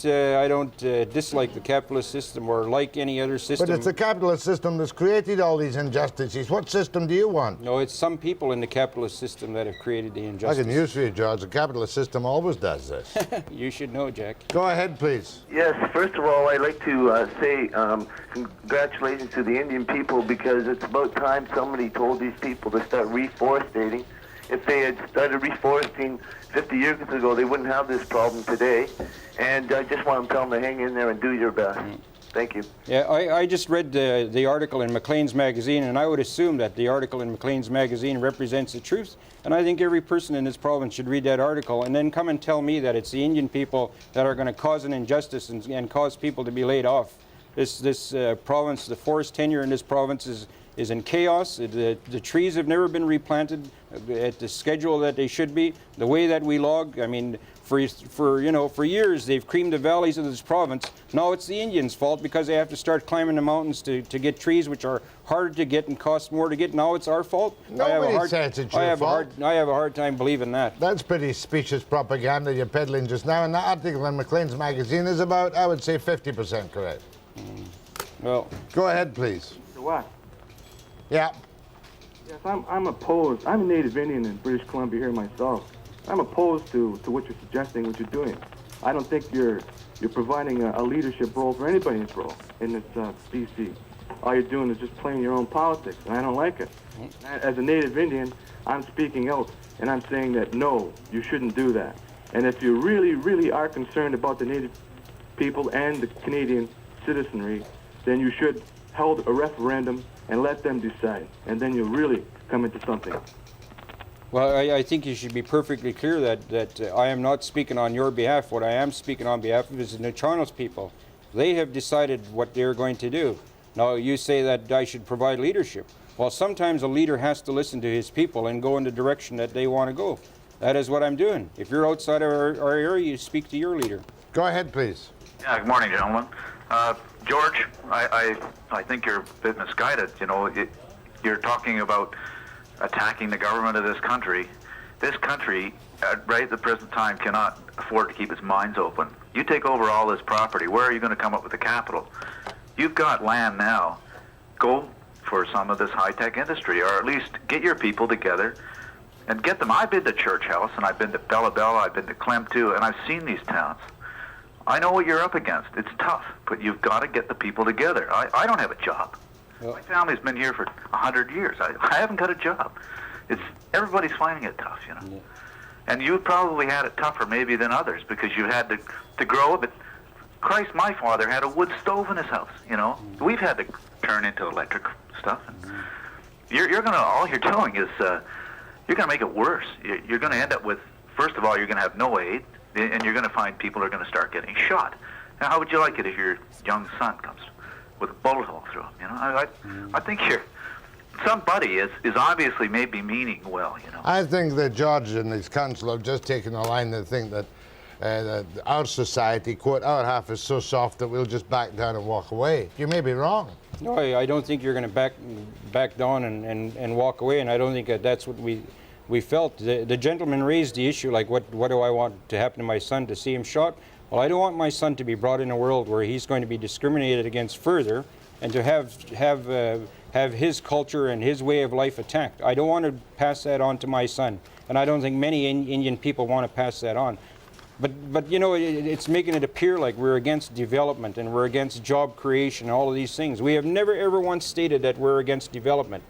dislike the capitalist system or like any other system. But it's the capitalist system that's created all these injustices. What system do you want? No, it's some people in the capitalist system that have created the injustice. I can use for you, George. The capitalist system always does this. You should know, Jack. Go ahead, please. Yes, first of all, I'd like to say congratulations to the Indian people, because it's about time somebody told these people to start reforestating. If they had started reforesting 50 years ago, they wouldn't have this problem today. And I just want to tell them to hang in there and do your best. Thank you. Yeah, I just read the article in Maclean's magazine, and I would assume that the article in Maclean's magazine represents the truth. And I think every person in this province should read that article and then come and tell me that it's the Indian people that are going to cause an injustice and cause people to be laid off. This province, the forest tenure in this province is in chaos. The trees have never been replanted at the schedule that they should be. The way that we log, I mean, for years they've creamed the valleys of this province. Now it's the Indians' fault because they have to start climbing the mountains to get trees which are harder to get and cost more to get. Now it's our fault. Nobody says it's your fault. I have a hard time believing that. That's pretty specious propaganda you're peddling just now, and that article in Maclean's magazine is about, I would say, 50% correct. Well, go ahead, please. So what? Yeah. Yes, I'm opposed. I'm a Native Indian in British Columbia here myself. I'm opposed to what you're suggesting, what you're doing. I don't think you're providing a leadership role for anybody in this role, in this BC. All you're doing is just playing your own politics, and I don't like it. As a Native Indian, I'm speaking out, and I'm saying that no, you shouldn't do that. And if you really, really are concerned about the Native people and the Canadian citizenry, then you should hold a referendum and let them decide, and then you'll really come into something. Well, I think you should be perfectly clear that I am not speaking on your behalf. What I am speaking on behalf of is the Nuu-Chah-Nulth people. They have decided what they're going to do. Now, you say that I should provide leadership. Well, sometimes a leader has to listen to his people and go in the direction that they want to go. That is what I'm doing. If you're outside of our area, you speak to your leader. Go ahead, please. Yeah, good morning, gentlemen. George, I think you're a bit misguided. You know, you're talking about attacking the government of this country. This country, right at the present time, cannot afford to keep its mines open. You take over all this property, where are you going to come up with the capital? You've got land now. Go for some of this high-tech industry, or at least get your people together and get them. I've been to Church House, and I've been to Bella Bella, I've been to Clem too, and I've seen these towns. I know what you're up against. It's tough, but you've got to get the people together. I don't have a job. My family's been here for 100 years. I haven't got a job. Everybody's finding it tough, you know. Yeah. And you probably had it tougher maybe than others because you had to grow, but Christ, my father had a wood stove in his house, you know. We've had to turn into electric stuff. And all you're doing is you're going to make it worse. You're going to end up with, first of all, you're going to have no aid, and you're going to find people are going to start getting shot. Now, how would you like it if your young son comes with a bullet hole through him? You know, I think somebody is obviously maybe meaning well, you know. I think that George and his council have just taken a line and think that our society, quote, our half is so soft that we'll just back down and walk away. You may be wrong. No, I don't think you're going to back down and walk away, and I don't think that's what we felt. The gentleman raised the issue, like what do I want to happen to my son, to see him shot? Well, I don't want my son to be brought in a world where he's going to be discriminated against further and to have his culture and his way of life attacked. I don't want to pass that on to my son, and I don't think many Indian people want to pass that on. But you know, it's making it appear like we're against development and we're against job creation and all of these things. We have never ever once stated that we're against development.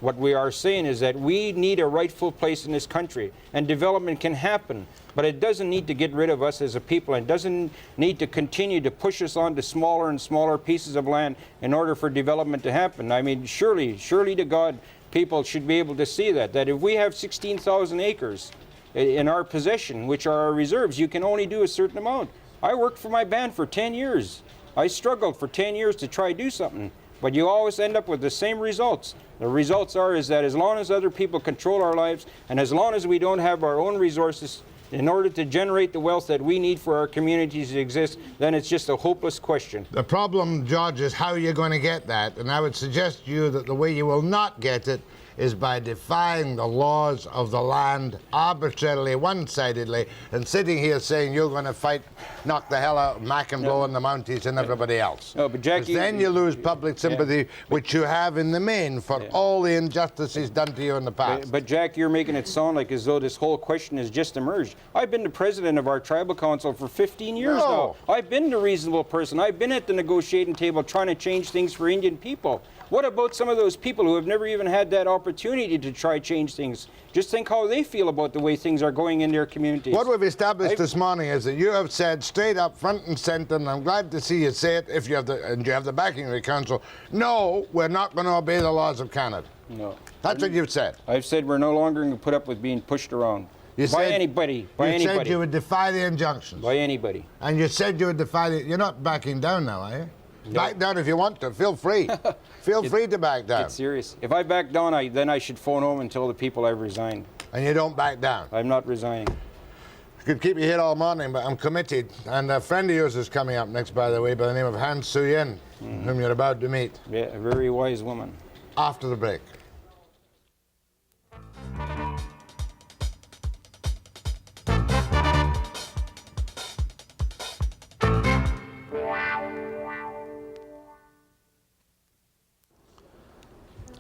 What we are saying is that we need a rightful place in this country, and development can happen, but it doesn't need to get rid of us as a people, and doesn't need to continue to push us onto smaller and smaller pieces of land in order for development to happen. I mean, surely to God, people should be able to see that if we have 16,000 acres in our possession, which are our reserves, you can only do a certain amount. I worked for my band for 10 years. I struggled for 10 years to try to do something, but you always end up with the same results. The results is that as long as other people control our lives, and as long as we don't have our own resources in order to generate the wealth that we need for our communities to exist, then it's just a hopeless question. The problem, George, is how you're going to get that, and I would suggest to you that the way you will not get it is by defying the laws of the land arbitrarily, one-sidedly, and sitting here saying you're going to fight, knock the hell out of MacMillan Bloedel and the Mounties and everybody else. No, but Jack, then you lose public sympathy, which you have in the main for all the injustices done to you in the past. But Jack, you're making it sound like as though this whole question has just emerged. I've been the president of our tribal council for 15 years now. I've been the reasonable person. I've been at the negotiating table trying to change things for Indian people. What about some of those people who have never even had that opportunity to try change things? Just think how they feel about the way things are going in their communities. What we've established this morning is that you have said straight up, front and centre, and I'm glad to see you say it if you have the backing of the council, no, we're not going to obey the laws of Canada. No. That's what you've said. I've said we're no longer going to put up with being pushed around. By anybody. You said you would defy the injunctions. By anybody. And you said you would defy the... You're not backing down now, are you? No. Back down if you want to. Feel free. Feel free to back down. Get serious. If I back down, then I should phone home and tell the people I've resigned. And you don't back down? I'm not resigning. I could keep you here all morning, but I'm committed. And a friend of yours is coming up next, by the way, by the name of Suyin, whom you're about to meet. Yeah, a very wise woman. After the break.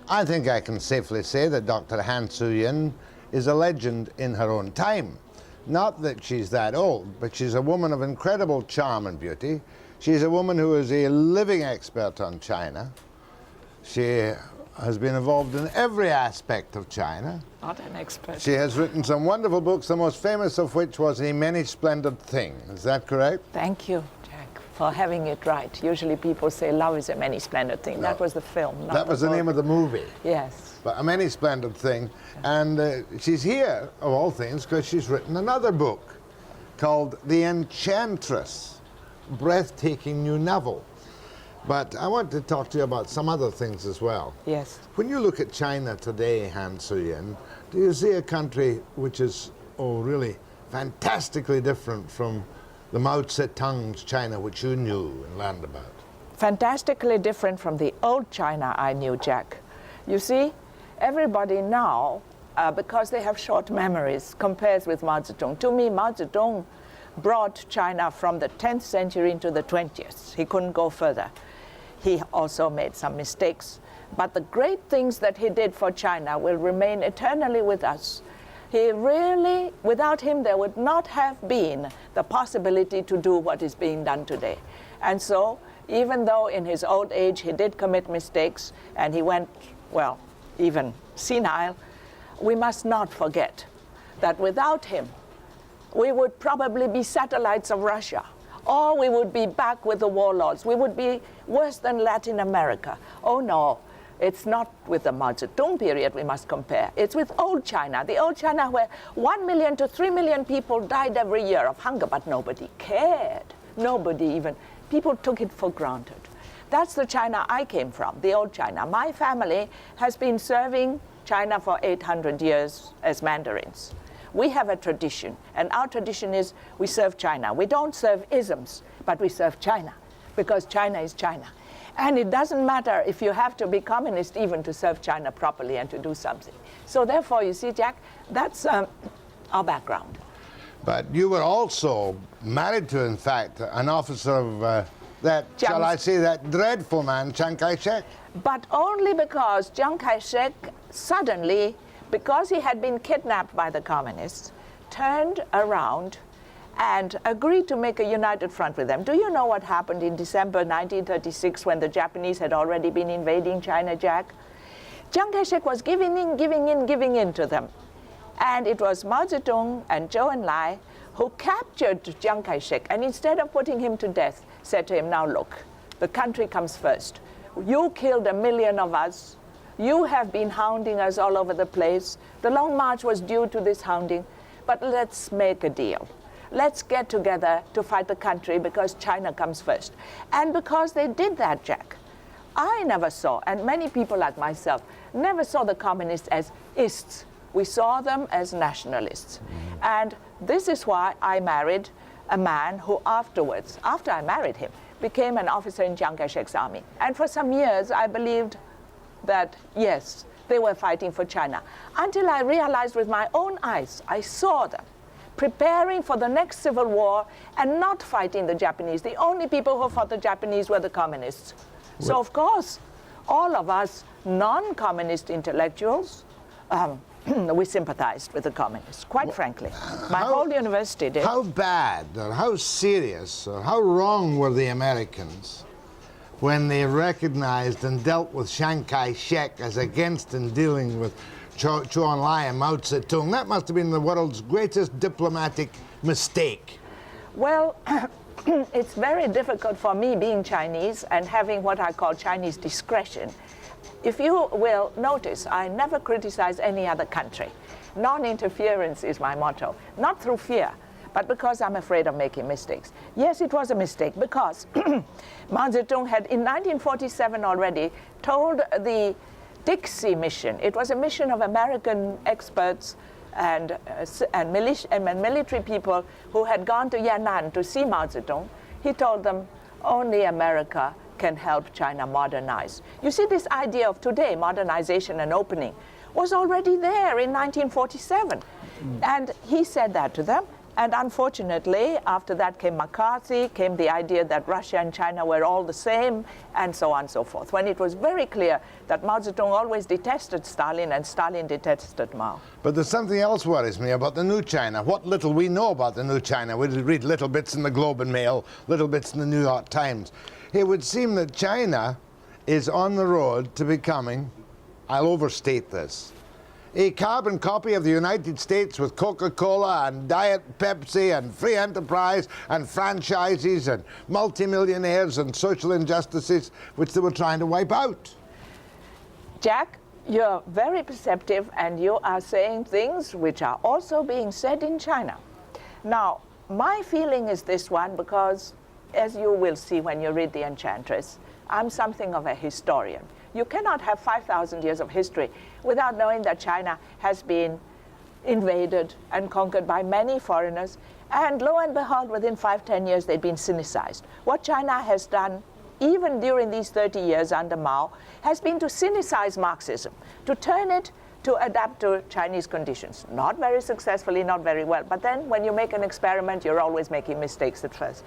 I think I can safely say that Dr. Suyin is a legend in her own time. Not that she's that old, but she's a woman of incredible charm and beauty. She's a woman who is a living expert on China. She has been involved in every aspect of China. Not an expert. She has written some wonderful books, the most famous of which was A Many Splendid Thing. Is that correct? Thank you, Jack, for having it right. Usually people say love is a many splendid thing. No. That was the film. Not that was the name of the movie. Yes. But A Many Splendid Thing. And she's here, of all things, because she's written another book called The Enchantress, breathtaking new novel. But I want to talk to you about some other things as well. Yes. When you look at China today, Suyin, do you see a country which is, really fantastically different from the Mao Zedong's China which you knew and learned about? Fantastically different from the old China I knew, Jack. You see, everybody now, because they have short memories, compares with Mao Zedong. To me, Mao Zedong brought China from the 10th century into the 20th. He couldn't go further. He also made some mistakes. But the great things that he did for China will remain eternally with us. He really, without him, there would not have been the possibility to do what is being done today. And so, even though in his old age he did commit mistakes and he went, well, even senile, we must not forget that without him, we would probably be satellites of Russia, or we would be back with the warlords. We would be worse than Latin America. Oh no, it's not with the Mao Zedong period we must compare. It's with old China, the old China where 1 million to 3 million people died every year of hunger, but nobody cared. Nobody even, people took it for granted. That's the China I came from, the old China. My family has been serving China for 800 years as mandarins. We have a tradition, and our tradition is we serve China. We don't serve isms, but we serve China, because China is China. And it doesn't matter if you have to be communist even to serve China properly and to do something. So therefore, you see, Jack, that's our background. But you were also married to, in fact, an officer of shall I say, that dreadful man, Chiang Kai-shek? But only because Chiang Kai-shek suddenly, because he had been kidnapped by the communists, turned around and agreed to make a united front with them. Do you know what happened in December 1936 when the Japanese had already been invading China, Jack? Chiang Kai-shek was giving in to them. And it was Mao Zedong and Zhou Enlai who captured Chiang Kai-shek, and instead of putting him to death, said to him, now look, the country comes first. You killed 1 million of us. You have been hounding us all over the place. The Long March was due to this hounding, but let's make a deal. Let's get together to fight the country because China comes first. And because they did that, Jack, I never saw, and many people like myself, never saw the communists as ists. We saw them as nationalists. And this is why I married a man who afterwards, after I married him, became an officer in Chiang Kai-shek's army. And for some years, I believed that, yes, they were fighting for China. Until I realized with my own eyes, I saw them preparing for the next civil war and not fighting the Japanese. The only people who fought the Japanese were the communists. So of course, all of us non-communist intellectuals, we sympathized with the communists, quite frankly. My whole university did. How bad, or how serious, or how wrong were the Americans when they recognized and dealt with Chiang Kai-shek as against and dealing with Zhou Enlai and Mao Zedong? That must have been the world's greatest diplomatic mistake. Well, it's very difficult for me being Chinese and having what I call Chinese discretion. If you will notice, I never criticize any other country. Non-interference is my motto, not through fear, but because I'm afraid of making mistakes. Yes, it was a mistake because Mao Zedong had in 1947 already told the Dixie mission. It was a mission of American experts and military people who had gone to Yan'an to see Mao Zedong. He told them, only America can help China modernize. You see, this idea of today, modernization and opening, was already there in 1947. And he said that to them. And unfortunately, after that came McCarthy, came the idea that Russia and China were all the same, and so on and so forth, when it was very clear that Mao Zedong always detested Stalin and Stalin detested Mao. But there's something else worries me about the New China. What little we know about the New China, we read little bits in the Globe and Mail, little bits in the New York Times. It would seem that China is on the road to becoming, I'll overstate this, a carbon copy of the United States with Coca-Cola and Diet Pepsi and free enterprise and franchises and multimillionaires and social injustices which they were trying to wipe out. Jack, you're very perceptive and you are saying things which are also being said in China. Now, my feeling is this one because, as you will see when you read The Enchantress, I'm something of a historian. You cannot have 5,000 years of history without knowing that China has been invaded and conquered by many foreigners, and lo and behold, within 5-10 years, they've been Sinicized. What China has done, even during these 30 years under Mao, has been to Sinicize Marxism, to turn it to adapt to Chinese conditions. Not very successfully, not very well, but then when you make an experiment, you're always making mistakes at first.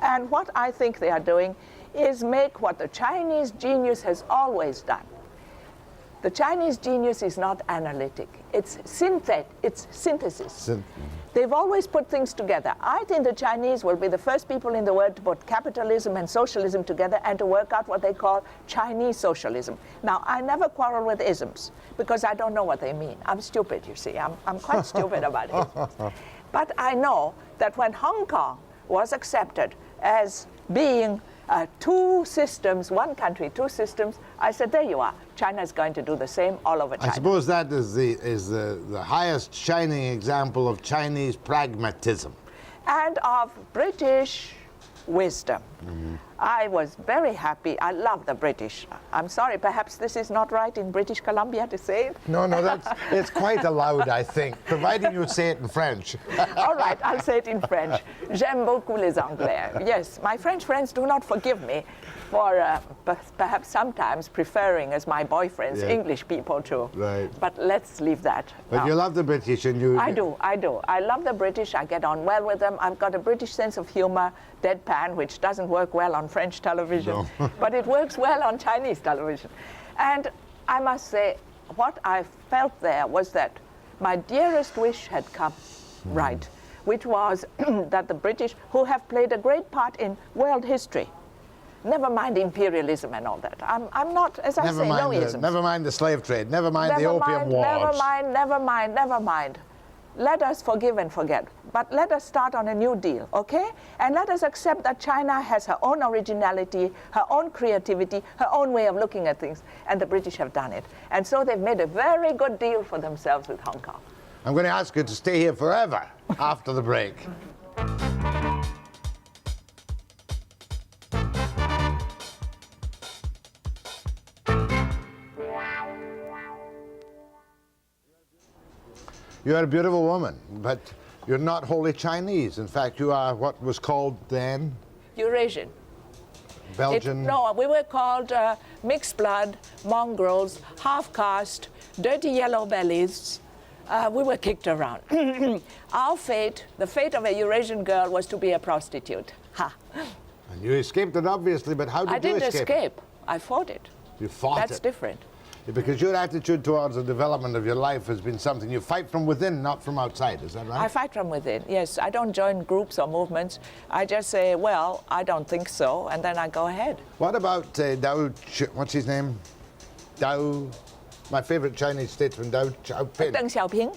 And what I think they are doing is make what the Chinese genius has always done. The Chinese genius is not analytic, it's synthesis. They've always put things together. I think the Chinese will be the first people in the world to put capitalism and socialism together and to work out what they call Chinese socialism. Now, I never quarrel with isms because I don't know what they mean. I'm stupid, you see. I'm quite stupid about it. But I know that when Hong Kong was accepted as being two systems, one country, two systems, I said, there you are. China is going to do the same all over China. I suppose that is the highest shining example of Chinese pragmatism. And of British wisdom. I was very happy. I love the British. I'm sorry, perhaps this is not right in British Columbia to say it. No, it's quite allowed, I think, providing you say it in French. All right, I'll say it in French. J'aime beaucoup les Anglais. Yes, my French friends do not forgive me for perhaps sometimes preferring as my boyfriends English people too. Right. But let's leave that. But you love the British and you... I do. I love the British. I get on well with them. I've got a British sense of humor, deadpan, which doesn't work well on French television, no. But it works well on Chinese television. And I must say, what I felt there was that my dearest wish had come right, which was that the British, who have played a great part in world history, never mind imperialism and all that. I'm not, as I say, no isms. Never mind the slave trade. Never mind the opium wars. Never mind. Let us forgive and forget. But let us start on a new deal, okay? And let us accept that China has her own originality, her own creativity, her own way of looking at things. And the British have done it. And so they've made a very good deal for themselves with Hong Kong. I'm going to ask you to stay here forever after the break. You're a beautiful woman, but you're not wholly Chinese. In fact, you are what was called then? Eurasian. Belgian? No, we were called mixed blood, mongrels, half-caste, dirty yellow bellies. We were kicked around. Our fate, the fate of a Eurasian girl, was to be a prostitute. Ha! And you escaped it, obviously, but how did you escape? I didn't escape. I fought it. You fought it? That's different. Because your attitude towards the development of your life has been something you fight from within, not from outside, is that right? I fight from within, yes. I don't join groups or movements. I just say, well, I don't think so, and then I go ahead. What about what's his name? My favorite Chinese statesman, Deng Xiaoping.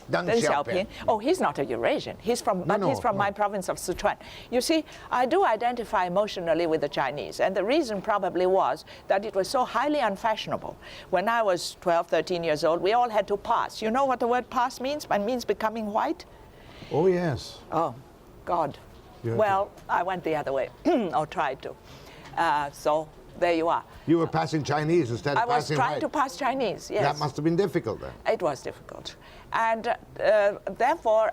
Deng Xiaoping. Oh, he's not a Eurasian. He's from my province of Sichuan. You see, I do identify emotionally with the Chinese, and the reason probably was that it was so highly unfashionable. When I was 12, 13 years old, we all had to pass. You know what the word pass means? It means becoming white. Oh, yes. Oh, God. Well, I went the other way, or tried to. So there you are. You were passing Chinese instead of passing white. I was trying to pass Chinese, yes. That must have been difficult then. It was difficult. And therefore,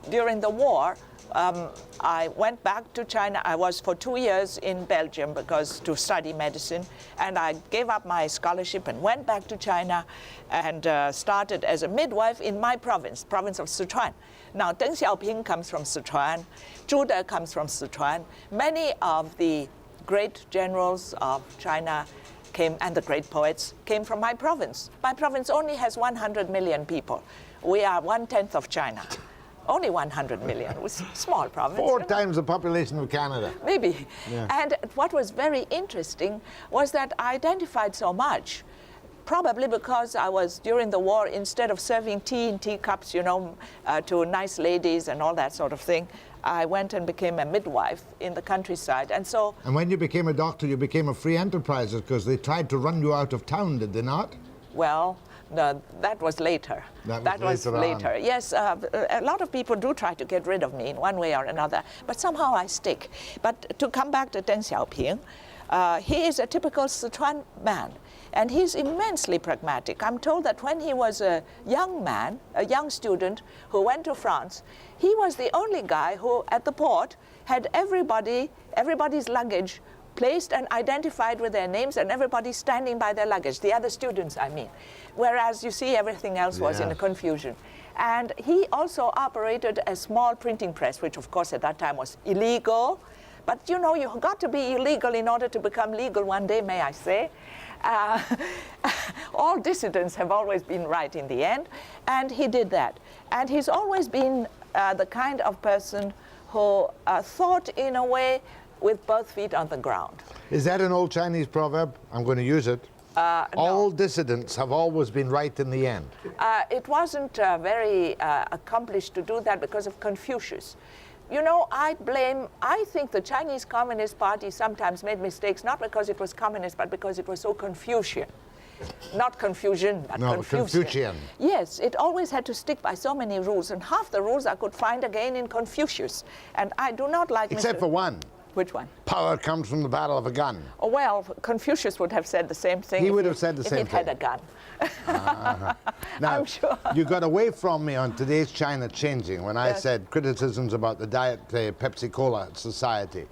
during the war, I went back to China. I was for 2 years in Belgium to study medicine, and I gave up my scholarship and went back to China and started as a midwife in my province of Sichuan. Now, Deng Xiaoping comes from Sichuan, Zhu De comes from Sichuan. Many of the great generals of China and the great poets came from my province. My province only has 100 million people. We are 1/10 of China. Only 100 million. It was a small province. 4 times the population of Canada. Maybe. Yeah. And what was very interesting was that I identified so much, probably because I was, during the war, instead of serving tea in teacups, to nice ladies and all that sort of thing, I went and became a midwife in the countryside. And so. And when you became a doctor, you became a free enterprise because they tried to run you out of town, did they not? Well, no, that was later. That was later. Yes, a lot of people do try to get rid of me in one way or another, but somehow I stick. But to come back to Deng Xiaoping, he is a typical Sichuan man, and he's immensely pragmatic. I'm told that when he was a young man, a young student who went to France, he was the only guy who, at the port, had everybody's luggage placed and identified with their names, and everybody standing by their luggage, the other students, I mean. Whereas, you see, everything else was in a confusion. And he also operated a small printing press, which, of course, at that time was illegal. But, you've got to be illegal in order to become legal one day, may I say. All dissidents have always been right in the end, and he did that. And he's always been the kind of person who thought, in a way, with both feet on the ground. Is that an old Chinese proverb? I'm going to use it. All dissidents have always been right in the end. It wasn't very accomplished to do that because of Confucius. I think the Chinese Communist Party sometimes made mistakes, not because it was communist, but because it was so Confucian. Not confusion, but Confucian. Yes, it always had to stick by so many rules, and half the rules I could find again in Confucius. And I do not like... Except for one. Which one? Power comes from the battle of a gun. Oh, well, Confucius would have said the same thing. He would have said the same thing. If he'd had a gun. Now, I'm sure. You got away from me on Today's China Changing when I said criticisms about the Diet Pepsi-Cola Society.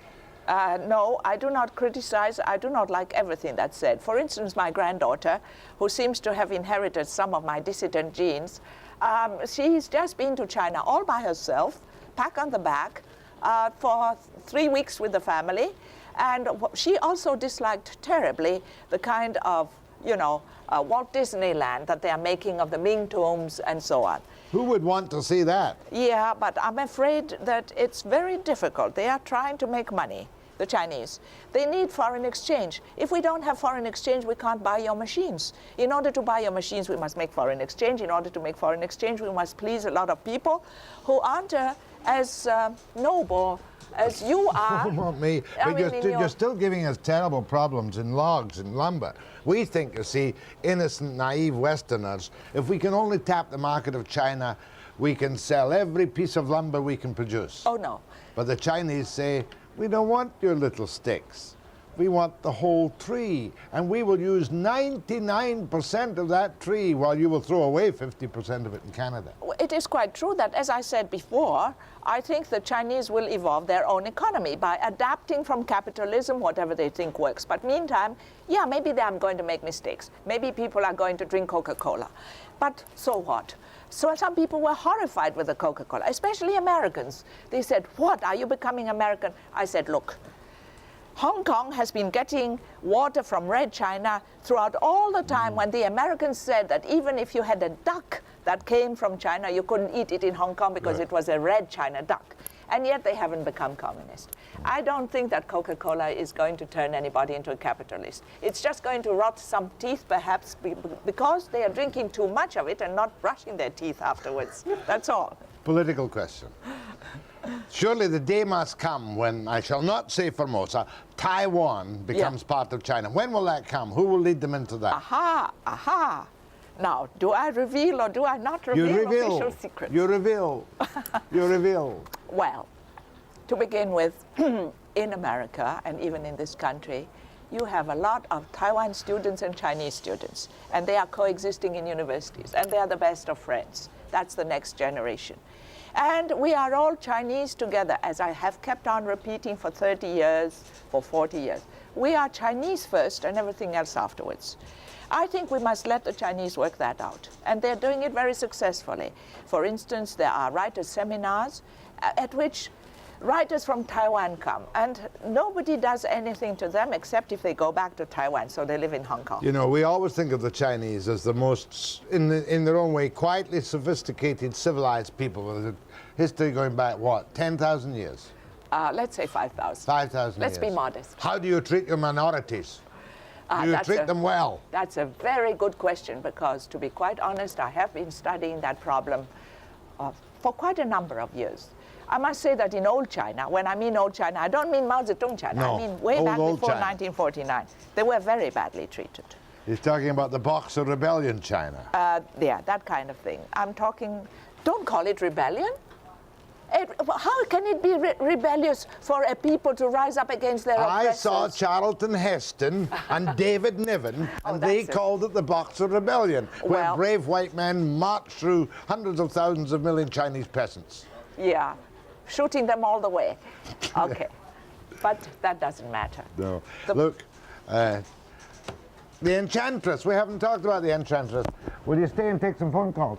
No, I do not criticize. I do not like everything that's said. For instance, my granddaughter, who seems to have inherited some of my dissident genes, she's just been to China all by herself, pack on the back, for 3 weeks with the family. And she also disliked terribly the kind of, Walt Disneyland that they are making of the Ming tombs and so on. Who would want to see that? Yeah, but I'm afraid that it's very difficult. They are trying to make money, the Chinese. They need foreign exchange. If we don't have foreign exchange, we can't buy your machines. In order to buy your machines, we must make foreign exchange. In order to make foreign exchange, we must please a lot of people who aren't as noble as you are. Not me. But you're still giving us terrible problems in logs and lumber. We think, you see, innocent, naive Westerners, if we can only tap the market of China, we can sell every piece of lumber we can produce. Oh, no. But the Chinese say, we don't want your little sticks. We want the whole tree. And we will use 99% of that tree while you will throw away 50% of it in Canada. It is quite true that, as I said before, I think the Chinese will evolve their own economy by adapting from capitalism, whatever they think works. But meantime, yeah, maybe they are going to make mistakes. Maybe people are going to drink Coca-Cola. But so what? So some people were horrified with the Coca-Cola, especially Americans. They said, what, are you becoming American? I said, look, Hong Kong has been getting water from Red China throughout all the time when the Americans said that even if you had a duck that came from China, you couldn't eat it in Hong Kong because it was a Red China duck. And yet they haven't become communist. I don't think that Coca-Cola is going to turn anybody into a capitalist. It's just going to rot some teeth, perhaps, because they are drinking too much of it and not brushing their teeth afterwards. That's all. Political question. Surely the day must come when, I shall not say Formosa, Taiwan becomes part of China. When will that come? Who will lead them into that? Aha, aha. Now, do I reveal or do I not reveal official secrets? You reveal. You reveal. Well, to begin with, in America and even in this country, you have a lot of Taiwan students and Chinese students, and they are coexisting in universities, and they are the best of friends. That's the next generation. And we are all Chinese together, as I have kept on repeating for 30 years, for 40 years. We are Chinese first and everything else afterwards. I think we must let the Chinese work that out, and they're doing it very successfully. For instance, there are writers' seminars at which writers from Taiwan come, and nobody does anything to them except if they go back to Taiwan, so they live in Hong Kong. You know, we always think of the Chinese as the most, in their own way, quietly sophisticated, civilized people with a history going back, what, 10,000 years? Let's say 5,000. 5,000 years. Let's be modest. How do you treat your minorities? Do you treat them well? That's a very good question, because to be quite honest, I have been studying that problem for quite a number of years. I must say that in old China, when I mean old China, I don't mean Mao Zedong China, no. I mean way back before 1949. They were very badly treated. He's talking about the Boxer Rebellion China. Yeah, that kind of thing. I'm talking, don't call it rebellion. How can it be rebellious for a people to rise up against their oppressors? I saw Charlton Heston and David Niven, and they called it the Boxer Rebellion, where brave white men marched through hundreds of thousands of million Chinese peasants. Yeah, shooting them all the way. Okay, but that doesn't matter. No. Look, the Enchantress, we haven't talked about the Enchantress. Will you stay and take some phone calls?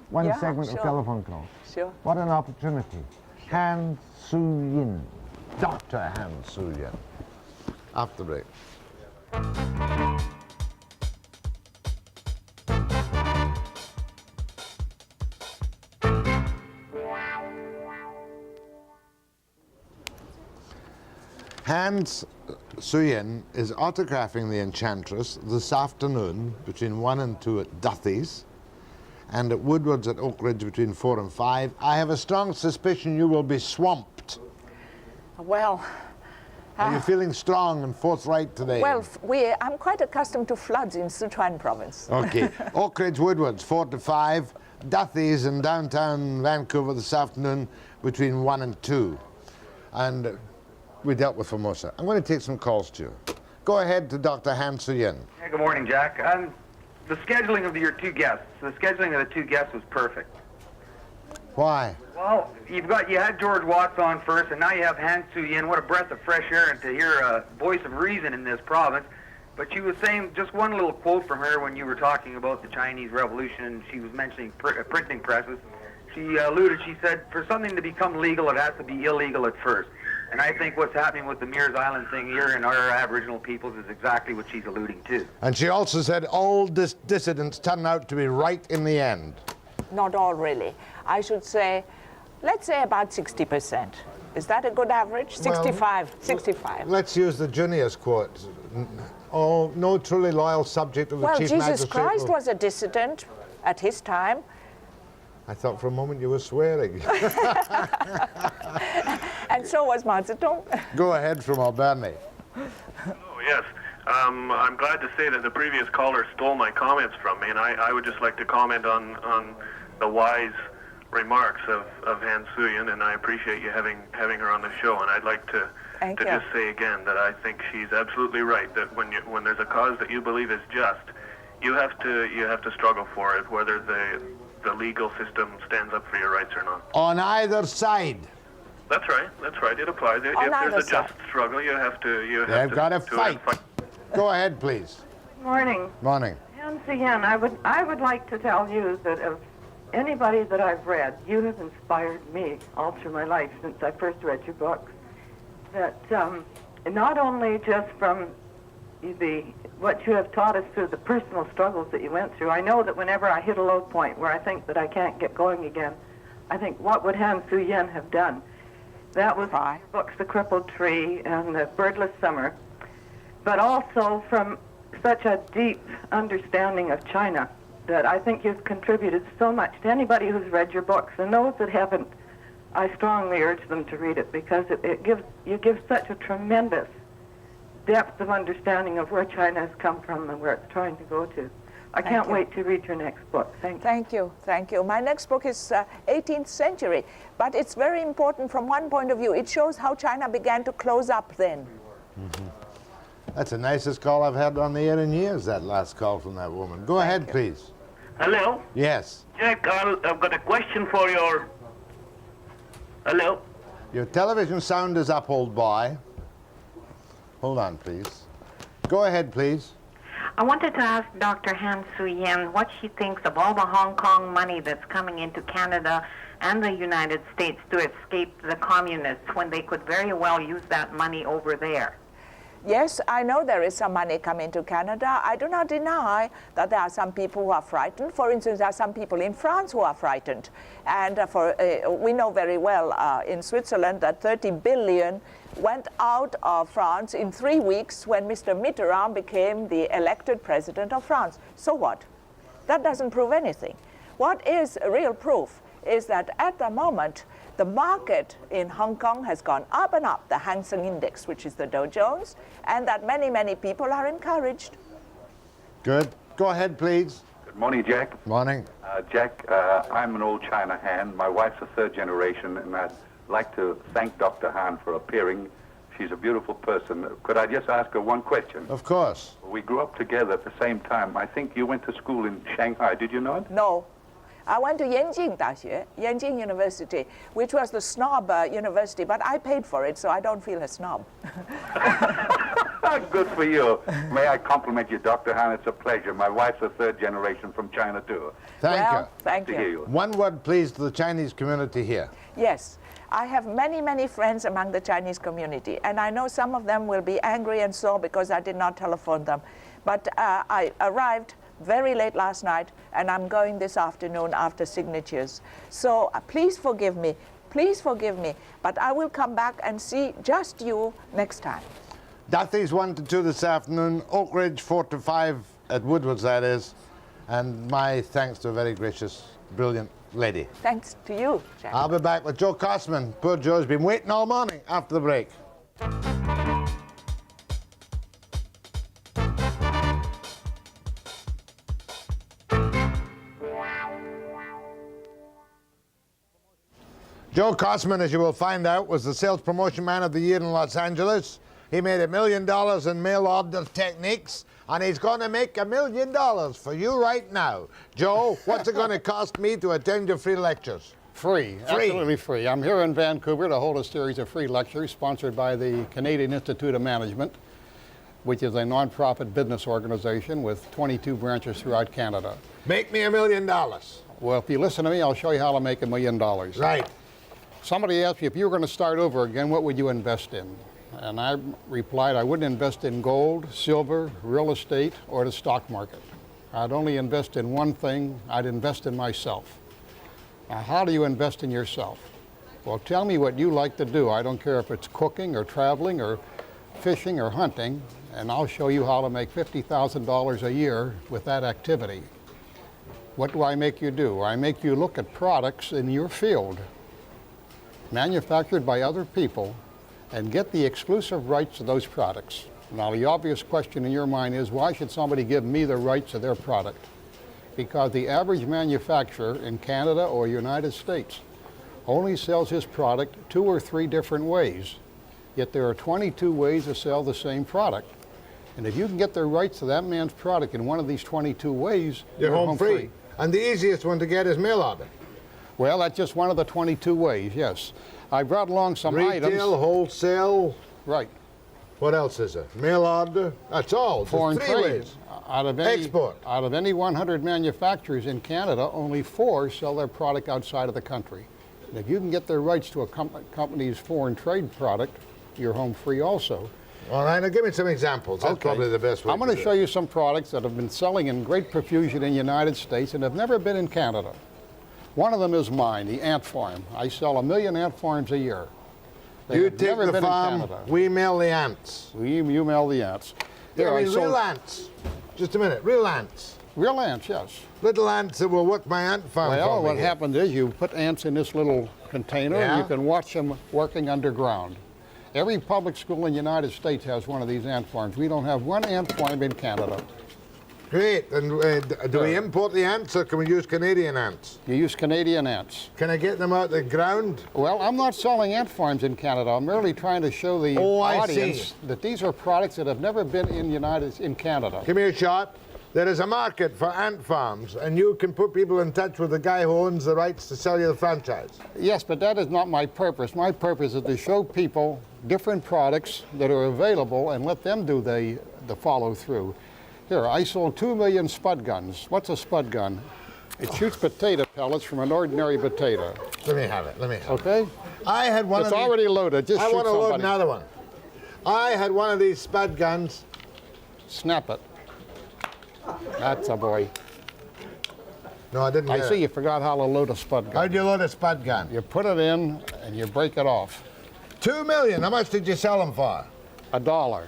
One segment of telephone calls. Sure. What an opportunity. Han Suyin, Dr. Han Suyin. After the break. Hans Suyin is autographing the Enchantress this afternoon between 1 and 2 at Duthie's, and at Woodward's at Oak Ridge between 4 and 5. I have a strong suspicion you will be swamped. Well... Are you feeling strong and forthright today? Well, I'm quite accustomed to floods in Sichuan province. Okay. Oak Ridge Woodward's 4 to 5. Duthie's in downtown Vancouver this afternoon between 1 and 2. And we dealt with Formosa. I'm going to take some calls to you. Go ahead to Dr. Han Suyin. Hey, good morning, Jack. The scheduling of your two guests, the scheduling of the two guests was perfect. Why? Well, you had George Watts on first, and now you have Han Suyin. What a breath of fresh air, and to hear a voice of reason in this province. But she was saying, just one little quote from her when you were talking about the Chinese Revolution, and she was mentioning printing presses. She alluded, she said, for something to become legal, it has to be illegal at first. And I think what's happening with the Meares Island thing here in our Aboriginal peoples is exactly what she's alluding to. And she also said all dissidents turn out to be right in the end. Not all, really. I should say, let's say about 60%. Is that a good average? 65, well, 65. Let's use the Junior's quote. Oh, no truly loyal subject of the Chief Magistrate. Well, Jesus Christ was a dissident at his time. I thought for a moment you were swearing. And so was Mao Zedong. Go ahead from Alberni. Oh, yes. I'm glad to say that the previous caller stole my comments from me, and I would just like to comment on the wise remarks of Han Suyin, and I appreciate you having her on the show. And I'd like to just say again that I think she's absolutely right. That when there's a cause that you believe is just, you have to struggle for it, whether the legal system stands up for your rights or not. On either side. That's right. That's right. It applies. If there's a just struggle, you have to. You've got to fight. Go ahead, please. Morning. Morning. Han Suyin, I would like to tell you that of anybody that I've read, you have inspired me all through my life since I first read your books. That not only just from what you have taught us through the personal struggles that you went through. I know that whenever I hit a low point where I think that I can't get going again, I think, what would Han Suyin have done? That was your books, The Crippled Tree and The Birdless Summer, but also from such a deep understanding of China that I think you've contributed so much to anybody who's read your books. And those that haven't, I strongly urge them to read it, because you give such a tremendous depth of understanding of where China has come from and where it's trying to go to. I can't wait to read your next book. Thank you. Thank you. Thank you. My next book is 18th century, but it's very important from one point of view. It shows how China began to close up then. Mm-hmm. That's the nicest call I've had on the air in years, that last call from that woman. Go ahead, please. Hello? Yes. Jack, I've got a question for your... Hello? Your television sound is up, old boy. Hold on, please. Go ahead, please. I wanted to ask Dr. Han Suyin what she thinks of all the Hong Kong money that's coming into Canada and the United States to escape the communists when they could very well use that money over there. Yes, I know there is some money coming to Canada. I do not deny that there are some people who are frightened. For instance, there are some people in France who are frightened. And we know very well in Switzerland that 30 billion went out of France in 3 weeks when Mr. Mitterrand became the elected president of France. So what? That doesn't prove anything. What is real proof is that at the moment, the market in Hong Kong has gone up and up, the Hang Seng Index, which is the Dow Jones, and that many, many people are encouraged. Good. Go ahead, please. Good morning, Jack. Morning. Jack, I'm an old China Han. My wife's a third generation, and I'd like to thank Dr. Han for appearing. She's a beautiful person. Could I just ask her one question? Of course. We grew up together at the same time. I think you went to school in Shanghai, did you not? No. I went to Yanjing University, which was the snob university, but I paid for it, so I don't feel a snob. Good for you. May I compliment you, Dr. Han? It's a pleasure. My wife's a third generation from China, too. Thank you. Thank Good to hear you. One word, please, to the Chinese community here. Yes. I have many, many friends among the Chinese community, and I know some of them will be angry and sore because I did not telephone them. But I arrived very late last night, and I'm going this afternoon after signatures. So please forgive me, but I will come back and see just you next time. Duthie's 1 to 2 this afternoon, Oak Ridge 4 to 5 at Woodward's, that is. And my thanks to a very gracious, brilliant lady. Thanks to you, Jack. I'll be back with Joe Cossman. Poor Joe's been waiting all morning after the break. Joe Cossman, as you will find out, was the Sales Promotion Man of the Year in Los Angeles. He made $1 million in mail order techniques, and he's going to make $1 million for you right now. Joe, what's it going to cost me to attend your free lectures? Free, absolutely free. I'm here in Vancouver to hold a series of free lectures sponsored by the Canadian Institute of Management, which is a non-profit business organization with 22 branches throughout Canada. Make me $1 million. Well, if you listen to me, I'll show you how to make $1 million. Right. Somebody asked me, if you were going to start over again, what would you invest in? And I replied, I wouldn't invest in gold, silver, real estate, or the stock market. I'd only invest in one thing. I'd invest in myself. Now, how do you invest in yourself? Well, tell me what you like to do. I don't care if it's cooking or traveling or fishing or hunting, and I'll show you how to make $50,000 a year with that activity. What do I make you do? I make you look at products in your field, manufactured by other people, and get the exclusive rights to those products. Now, the obvious question in your mind is, why should somebody give me the rights to their product? because the average manufacturer in Canada or United States only sells his product 2 or 3 different ways. Yet there are 22 ways to sell the same product. And if you can get the rights to that man's product in one of these 22 ways, you're home free. And the easiest one to get is mail order. Well, that's just one of the 22 ways, yes. I brought along some items. Retail, wholesale. Right. What else is it? Mail order. That's all. Foreign There's 3 trade. ways. Export. Out of any 100 manufacturers in Canada, only 4 sell their product outside of the country. And if you can get the rights to a company's foreign trade product, you're home free also. All right, now give me some examples. That's probably the best way. I'm going to show you some products that have been selling in great profusion in the United States and have never been in Canada. One of them is mine, the ant farm. I sell 1 million ant farms a year. You take the farm, we mail the ants. You mail the ants. Real ants. Just a minute, real ants. Real ants, yes. Little ants that will work my ant farm for me. Well, what happens is you put ants in this little container and you can watch them working underground. Every public school in the United States has one of these ant farms. We don't have one ant farm in Canada. Great. And do we import the ants or can we use Canadian ants? You use Canadian ants. Can I get them out of the ground? Well, I'm not selling ant farms in Canada. I'm merely trying to show the audience that these are products that have never been in Canada. Give me a shot. There is a market for ant farms, and you can put people in touch with the guy who owns the rights to sell you the franchise. Yes, but that is not my purpose. My purpose is to show people different products that are available and let them do the follow-through. Here, I sold 2 million spud guns. What's a spud gun? It shoots potato pellets from an ordinary potato. Let me have it. Let me have it. Okay? I had one it's of these. already loaded. Just I shoot want to load somebody. another one. I had one of these spud guns. Snap it. That's a boy. No, I didn't. I see you forgot how to load a spud gun. How'd you load a spud gun? You put it in and you break it off. 2 million. How much did you sell them for? $1.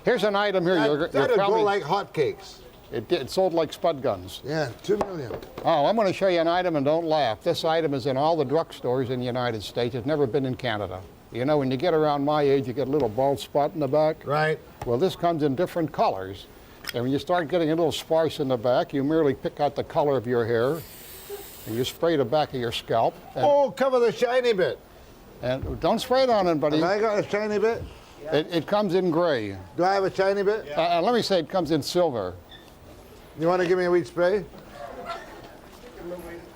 Here's an item here. That'd go like hotcakes. It sold like spud guns. Yeah, 2 million. Oh, I'm going to show you an item, and don't laugh. This item is in all the drugstores in the United States. It's never been in Canada. You know, when you get around my age, you get a little bald spot in the back. Right. Well, this comes in different colors. And when you start getting a little sparse in the back, you merely pick out the color of your hair, and you spray the back of your scalp. Oh, cover the shiny bit. And don't spray it on anybody. Have I got a shiny bit? It comes in gray. Do I have a shiny bit? Let me say it comes in silver. You want to give me a wee spray?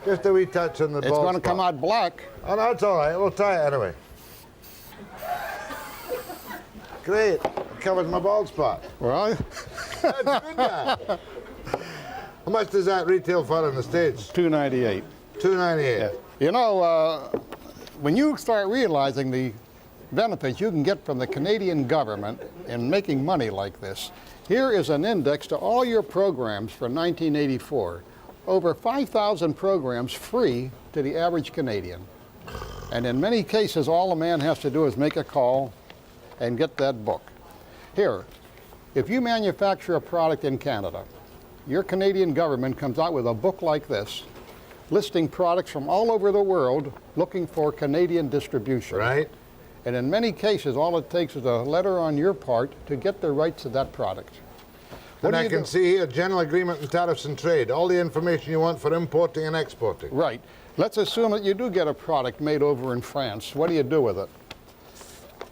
Just a wee touch on the ball. It's going to come out black. Oh, no, it's all right. We'll try it anyway. Great. It covers my bald spot. Well, that's good, that. How much does that retail for in the States? $2.98. $2.98. Yeah. You know, when you start realizing the benefits you can get from the Canadian government in making money like this, here is an index to all your programs for 1984. Over 5,000 programs free to the average Canadian. And in many cases, all a man has to do is make a call and get that book. Here, if you manufacture a product in Canada, your Canadian government comes out with a book like this, listing products from all over the world looking for Canadian distribution. Right. And in many cases, all it takes is a letter on your part to get the rights to that product. And I can see here, general agreement on tariffs and trade, all the information you want for importing and exporting. Right. Let's assume that you do get a product made over in France. What do you do with it?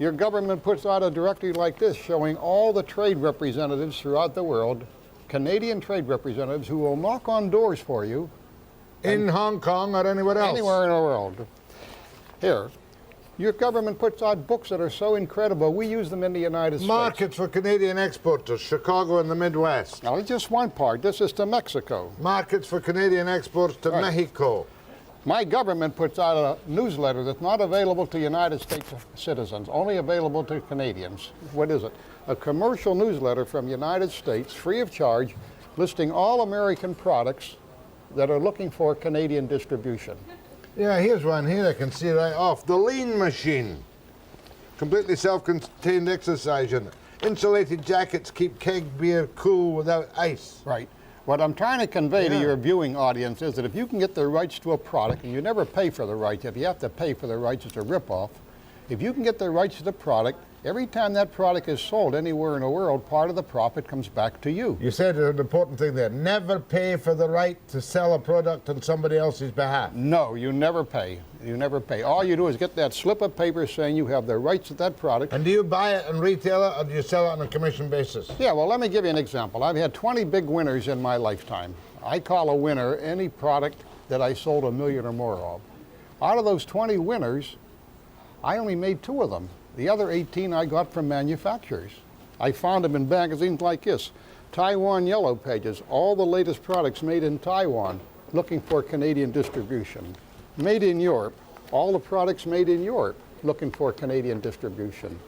Your government puts out a directory like this showing all the trade representatives throughout the world, Canadian trade representatives who will knock on doors for you. In Hong Kong or anywhere else? Anywhere in the world. Here. Your government puts out books that are so incredible, we use them in the United States. Markets for Canadian exporters, Chicago and the Midwest. Now, it's just one part. This is to Mexico. Markets for Canadian exports to Mexico. My government puts out a newsletter that's not available to United States citizens, only available to Canadians. What is it? A commercial newsletter from the United States, free of charge, listing all American products that are looking for Canadian distribution. Yeah, here's one here I can see right off. The Lean Machine. Completely self-contained exercise unit. Insulated jackets keep keg beer cool without ice. Right. What I'm trying to convey to your viewing audience is that if you can get the rights to a product, and you never pay for the rights, if you have to pay for the rights, it's a ripoff. If you can get the rights to the product, Every time that product is sold anywhere in the world, part of the profit comes back to you. You said an important thing there. Never pay for the right to sell a product on somebody else's behalf. No, you never pay. You never pay. All you do is get that slip of paper saying you have the rights to that product. And do you buy it and retail it, or do you sell it on a commission basis? Yeah, well, let me give you an example. I've had 20 big winners in my lifetime. I call a winner any product that I sold 1 million or more of. Out of those 20 winners, I only made 2 of them. The other 18 I got from manufacturers. I found them in magazines like this. Taiwan Yellow Pages, all the latest products made in Taiwan, looking for Canadian distribution. Made in Europe, all the products made in Europe, looking for Canadian distribution.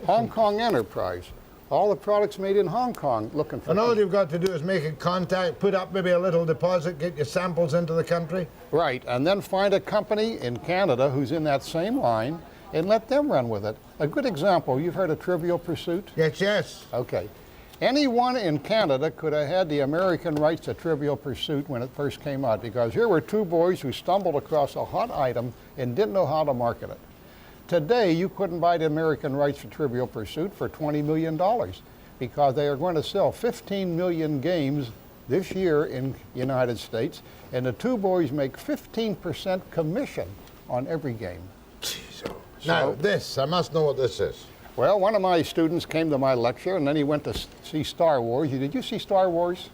Hong Kong Enterprise, all the products made in Hong Kong, looking for... And all you've got to do is make a contact, put up maybe a little deposit, get your samples into the country? Right, and then find a company in Canada who's in that same line, and let them run with it. A good example, you've heard of Trivial Pursuit? Yes, yes. Okay. Anyone in Canada could have had the American rights to Trivial Pursuit when it first came out, because here were 2 boys who stumbled across a hot item and didn't know how to market it. Today, you couldn't buy the American rights for Trivial Pursuit for $20 million, because they are going to sell 15 million games this year in the United States, and the 2 boys make 15% commission on every game. Now, this, I must know what this is. Well, one of my students came to my lecture, and then he went to see Star Wars. Did you see Star Wars?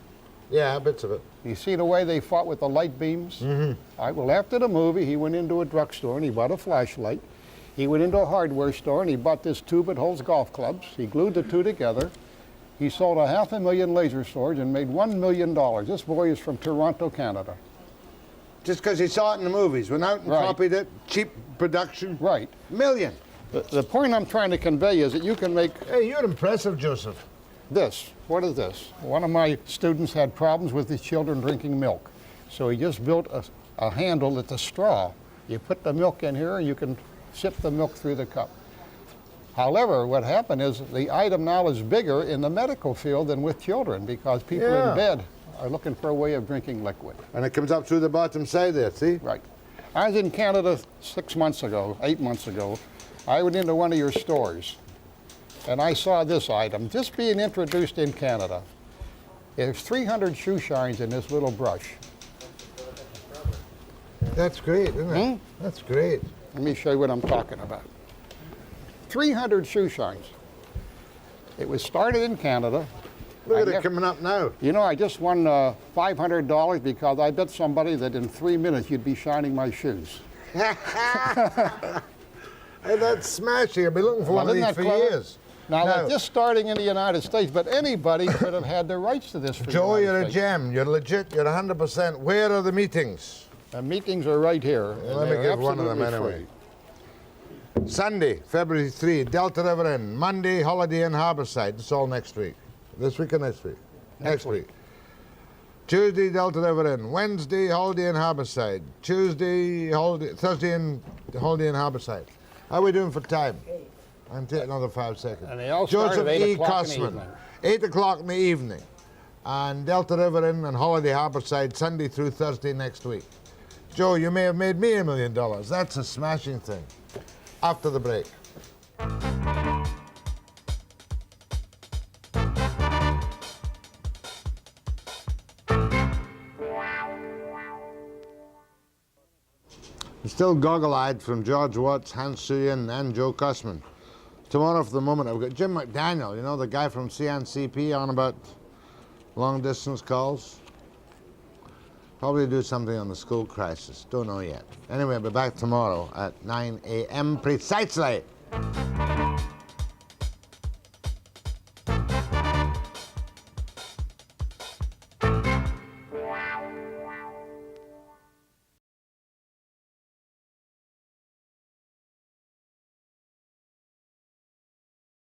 Yeah, bits of it. You see the way they fought with the light beams? Mm-hmm. All right, well, after the movie, he went into a drugstore, and he bought a flashlight. He went into a hardware store, and he bought this tube that holds golf clubs. He glued the 2 together. He sold 500,000 laser swords and made $1 million. This boy is from Toronto, Canada. Just because he saw it in the movies, went out and copied it, cheap production. Right. Million. The point I'm trying to convey is that you can make... Hey, you're impressive, Joseph. This. What is this? One of my students had problems with his children drinking milk. So he just built a handle that's a straw. You put the milk in here and you can sip the milk through the cup. However, what happened is the item now is bigger in the medical field than with children, because people in bed are looking for a way of drinking liquid. And it comes up through the bottom side there, see? Right. I was in Canada 8 months ago. I went into one of your stores, and I saw this item just being introduced in Canada. There's 300 shoe shines in this little brush. That's great, isn't it? That's great. Let me show you what I'm talking about. 300 shoe shines. It was started in Canada. Look at it coming up now. You know, I just won $500 because I bet somebody that in 3 minutes you'd be shining my shoes. Hey, that's smashing. I've been looking for one of these for years. Now, they're just starting in the United States, but anybody could have had the rights to this for Joe, you're a gem. You're legit. You're 100%. Where are the meetings? The meetings are right here. Let me give one of them anyway. Sunday, February 3, Delta River Inn. Monday, Holiday Inn Harborside. It's all next week. This week or next week? Next week. Tuesday, Delta River Inn. Wednesday, Holiday Inn Harborside. Thursday, Holiday Inn Harborside. How are we doing for time? I'll take another 5 seconds. And they all start at 8 o'clock in the evening. 8 o'clock in the evening. And Delta River Inn and Holiday Harborside, Sunday through Thursday next week. Joe, you may have made me $1 million. That's a smashing thing. After the break. Still goggle-eyed from George Watts, Hans Suyin, and Joe Cossman. Tomorrow, for the moment, I've got Jim McDaniel, you know, the guy from CNCP on about long-distance calls. Probably do something on the school crisis. Don't know yet. Anyway, I'll be back tomorrow at 9 a.m. precisely.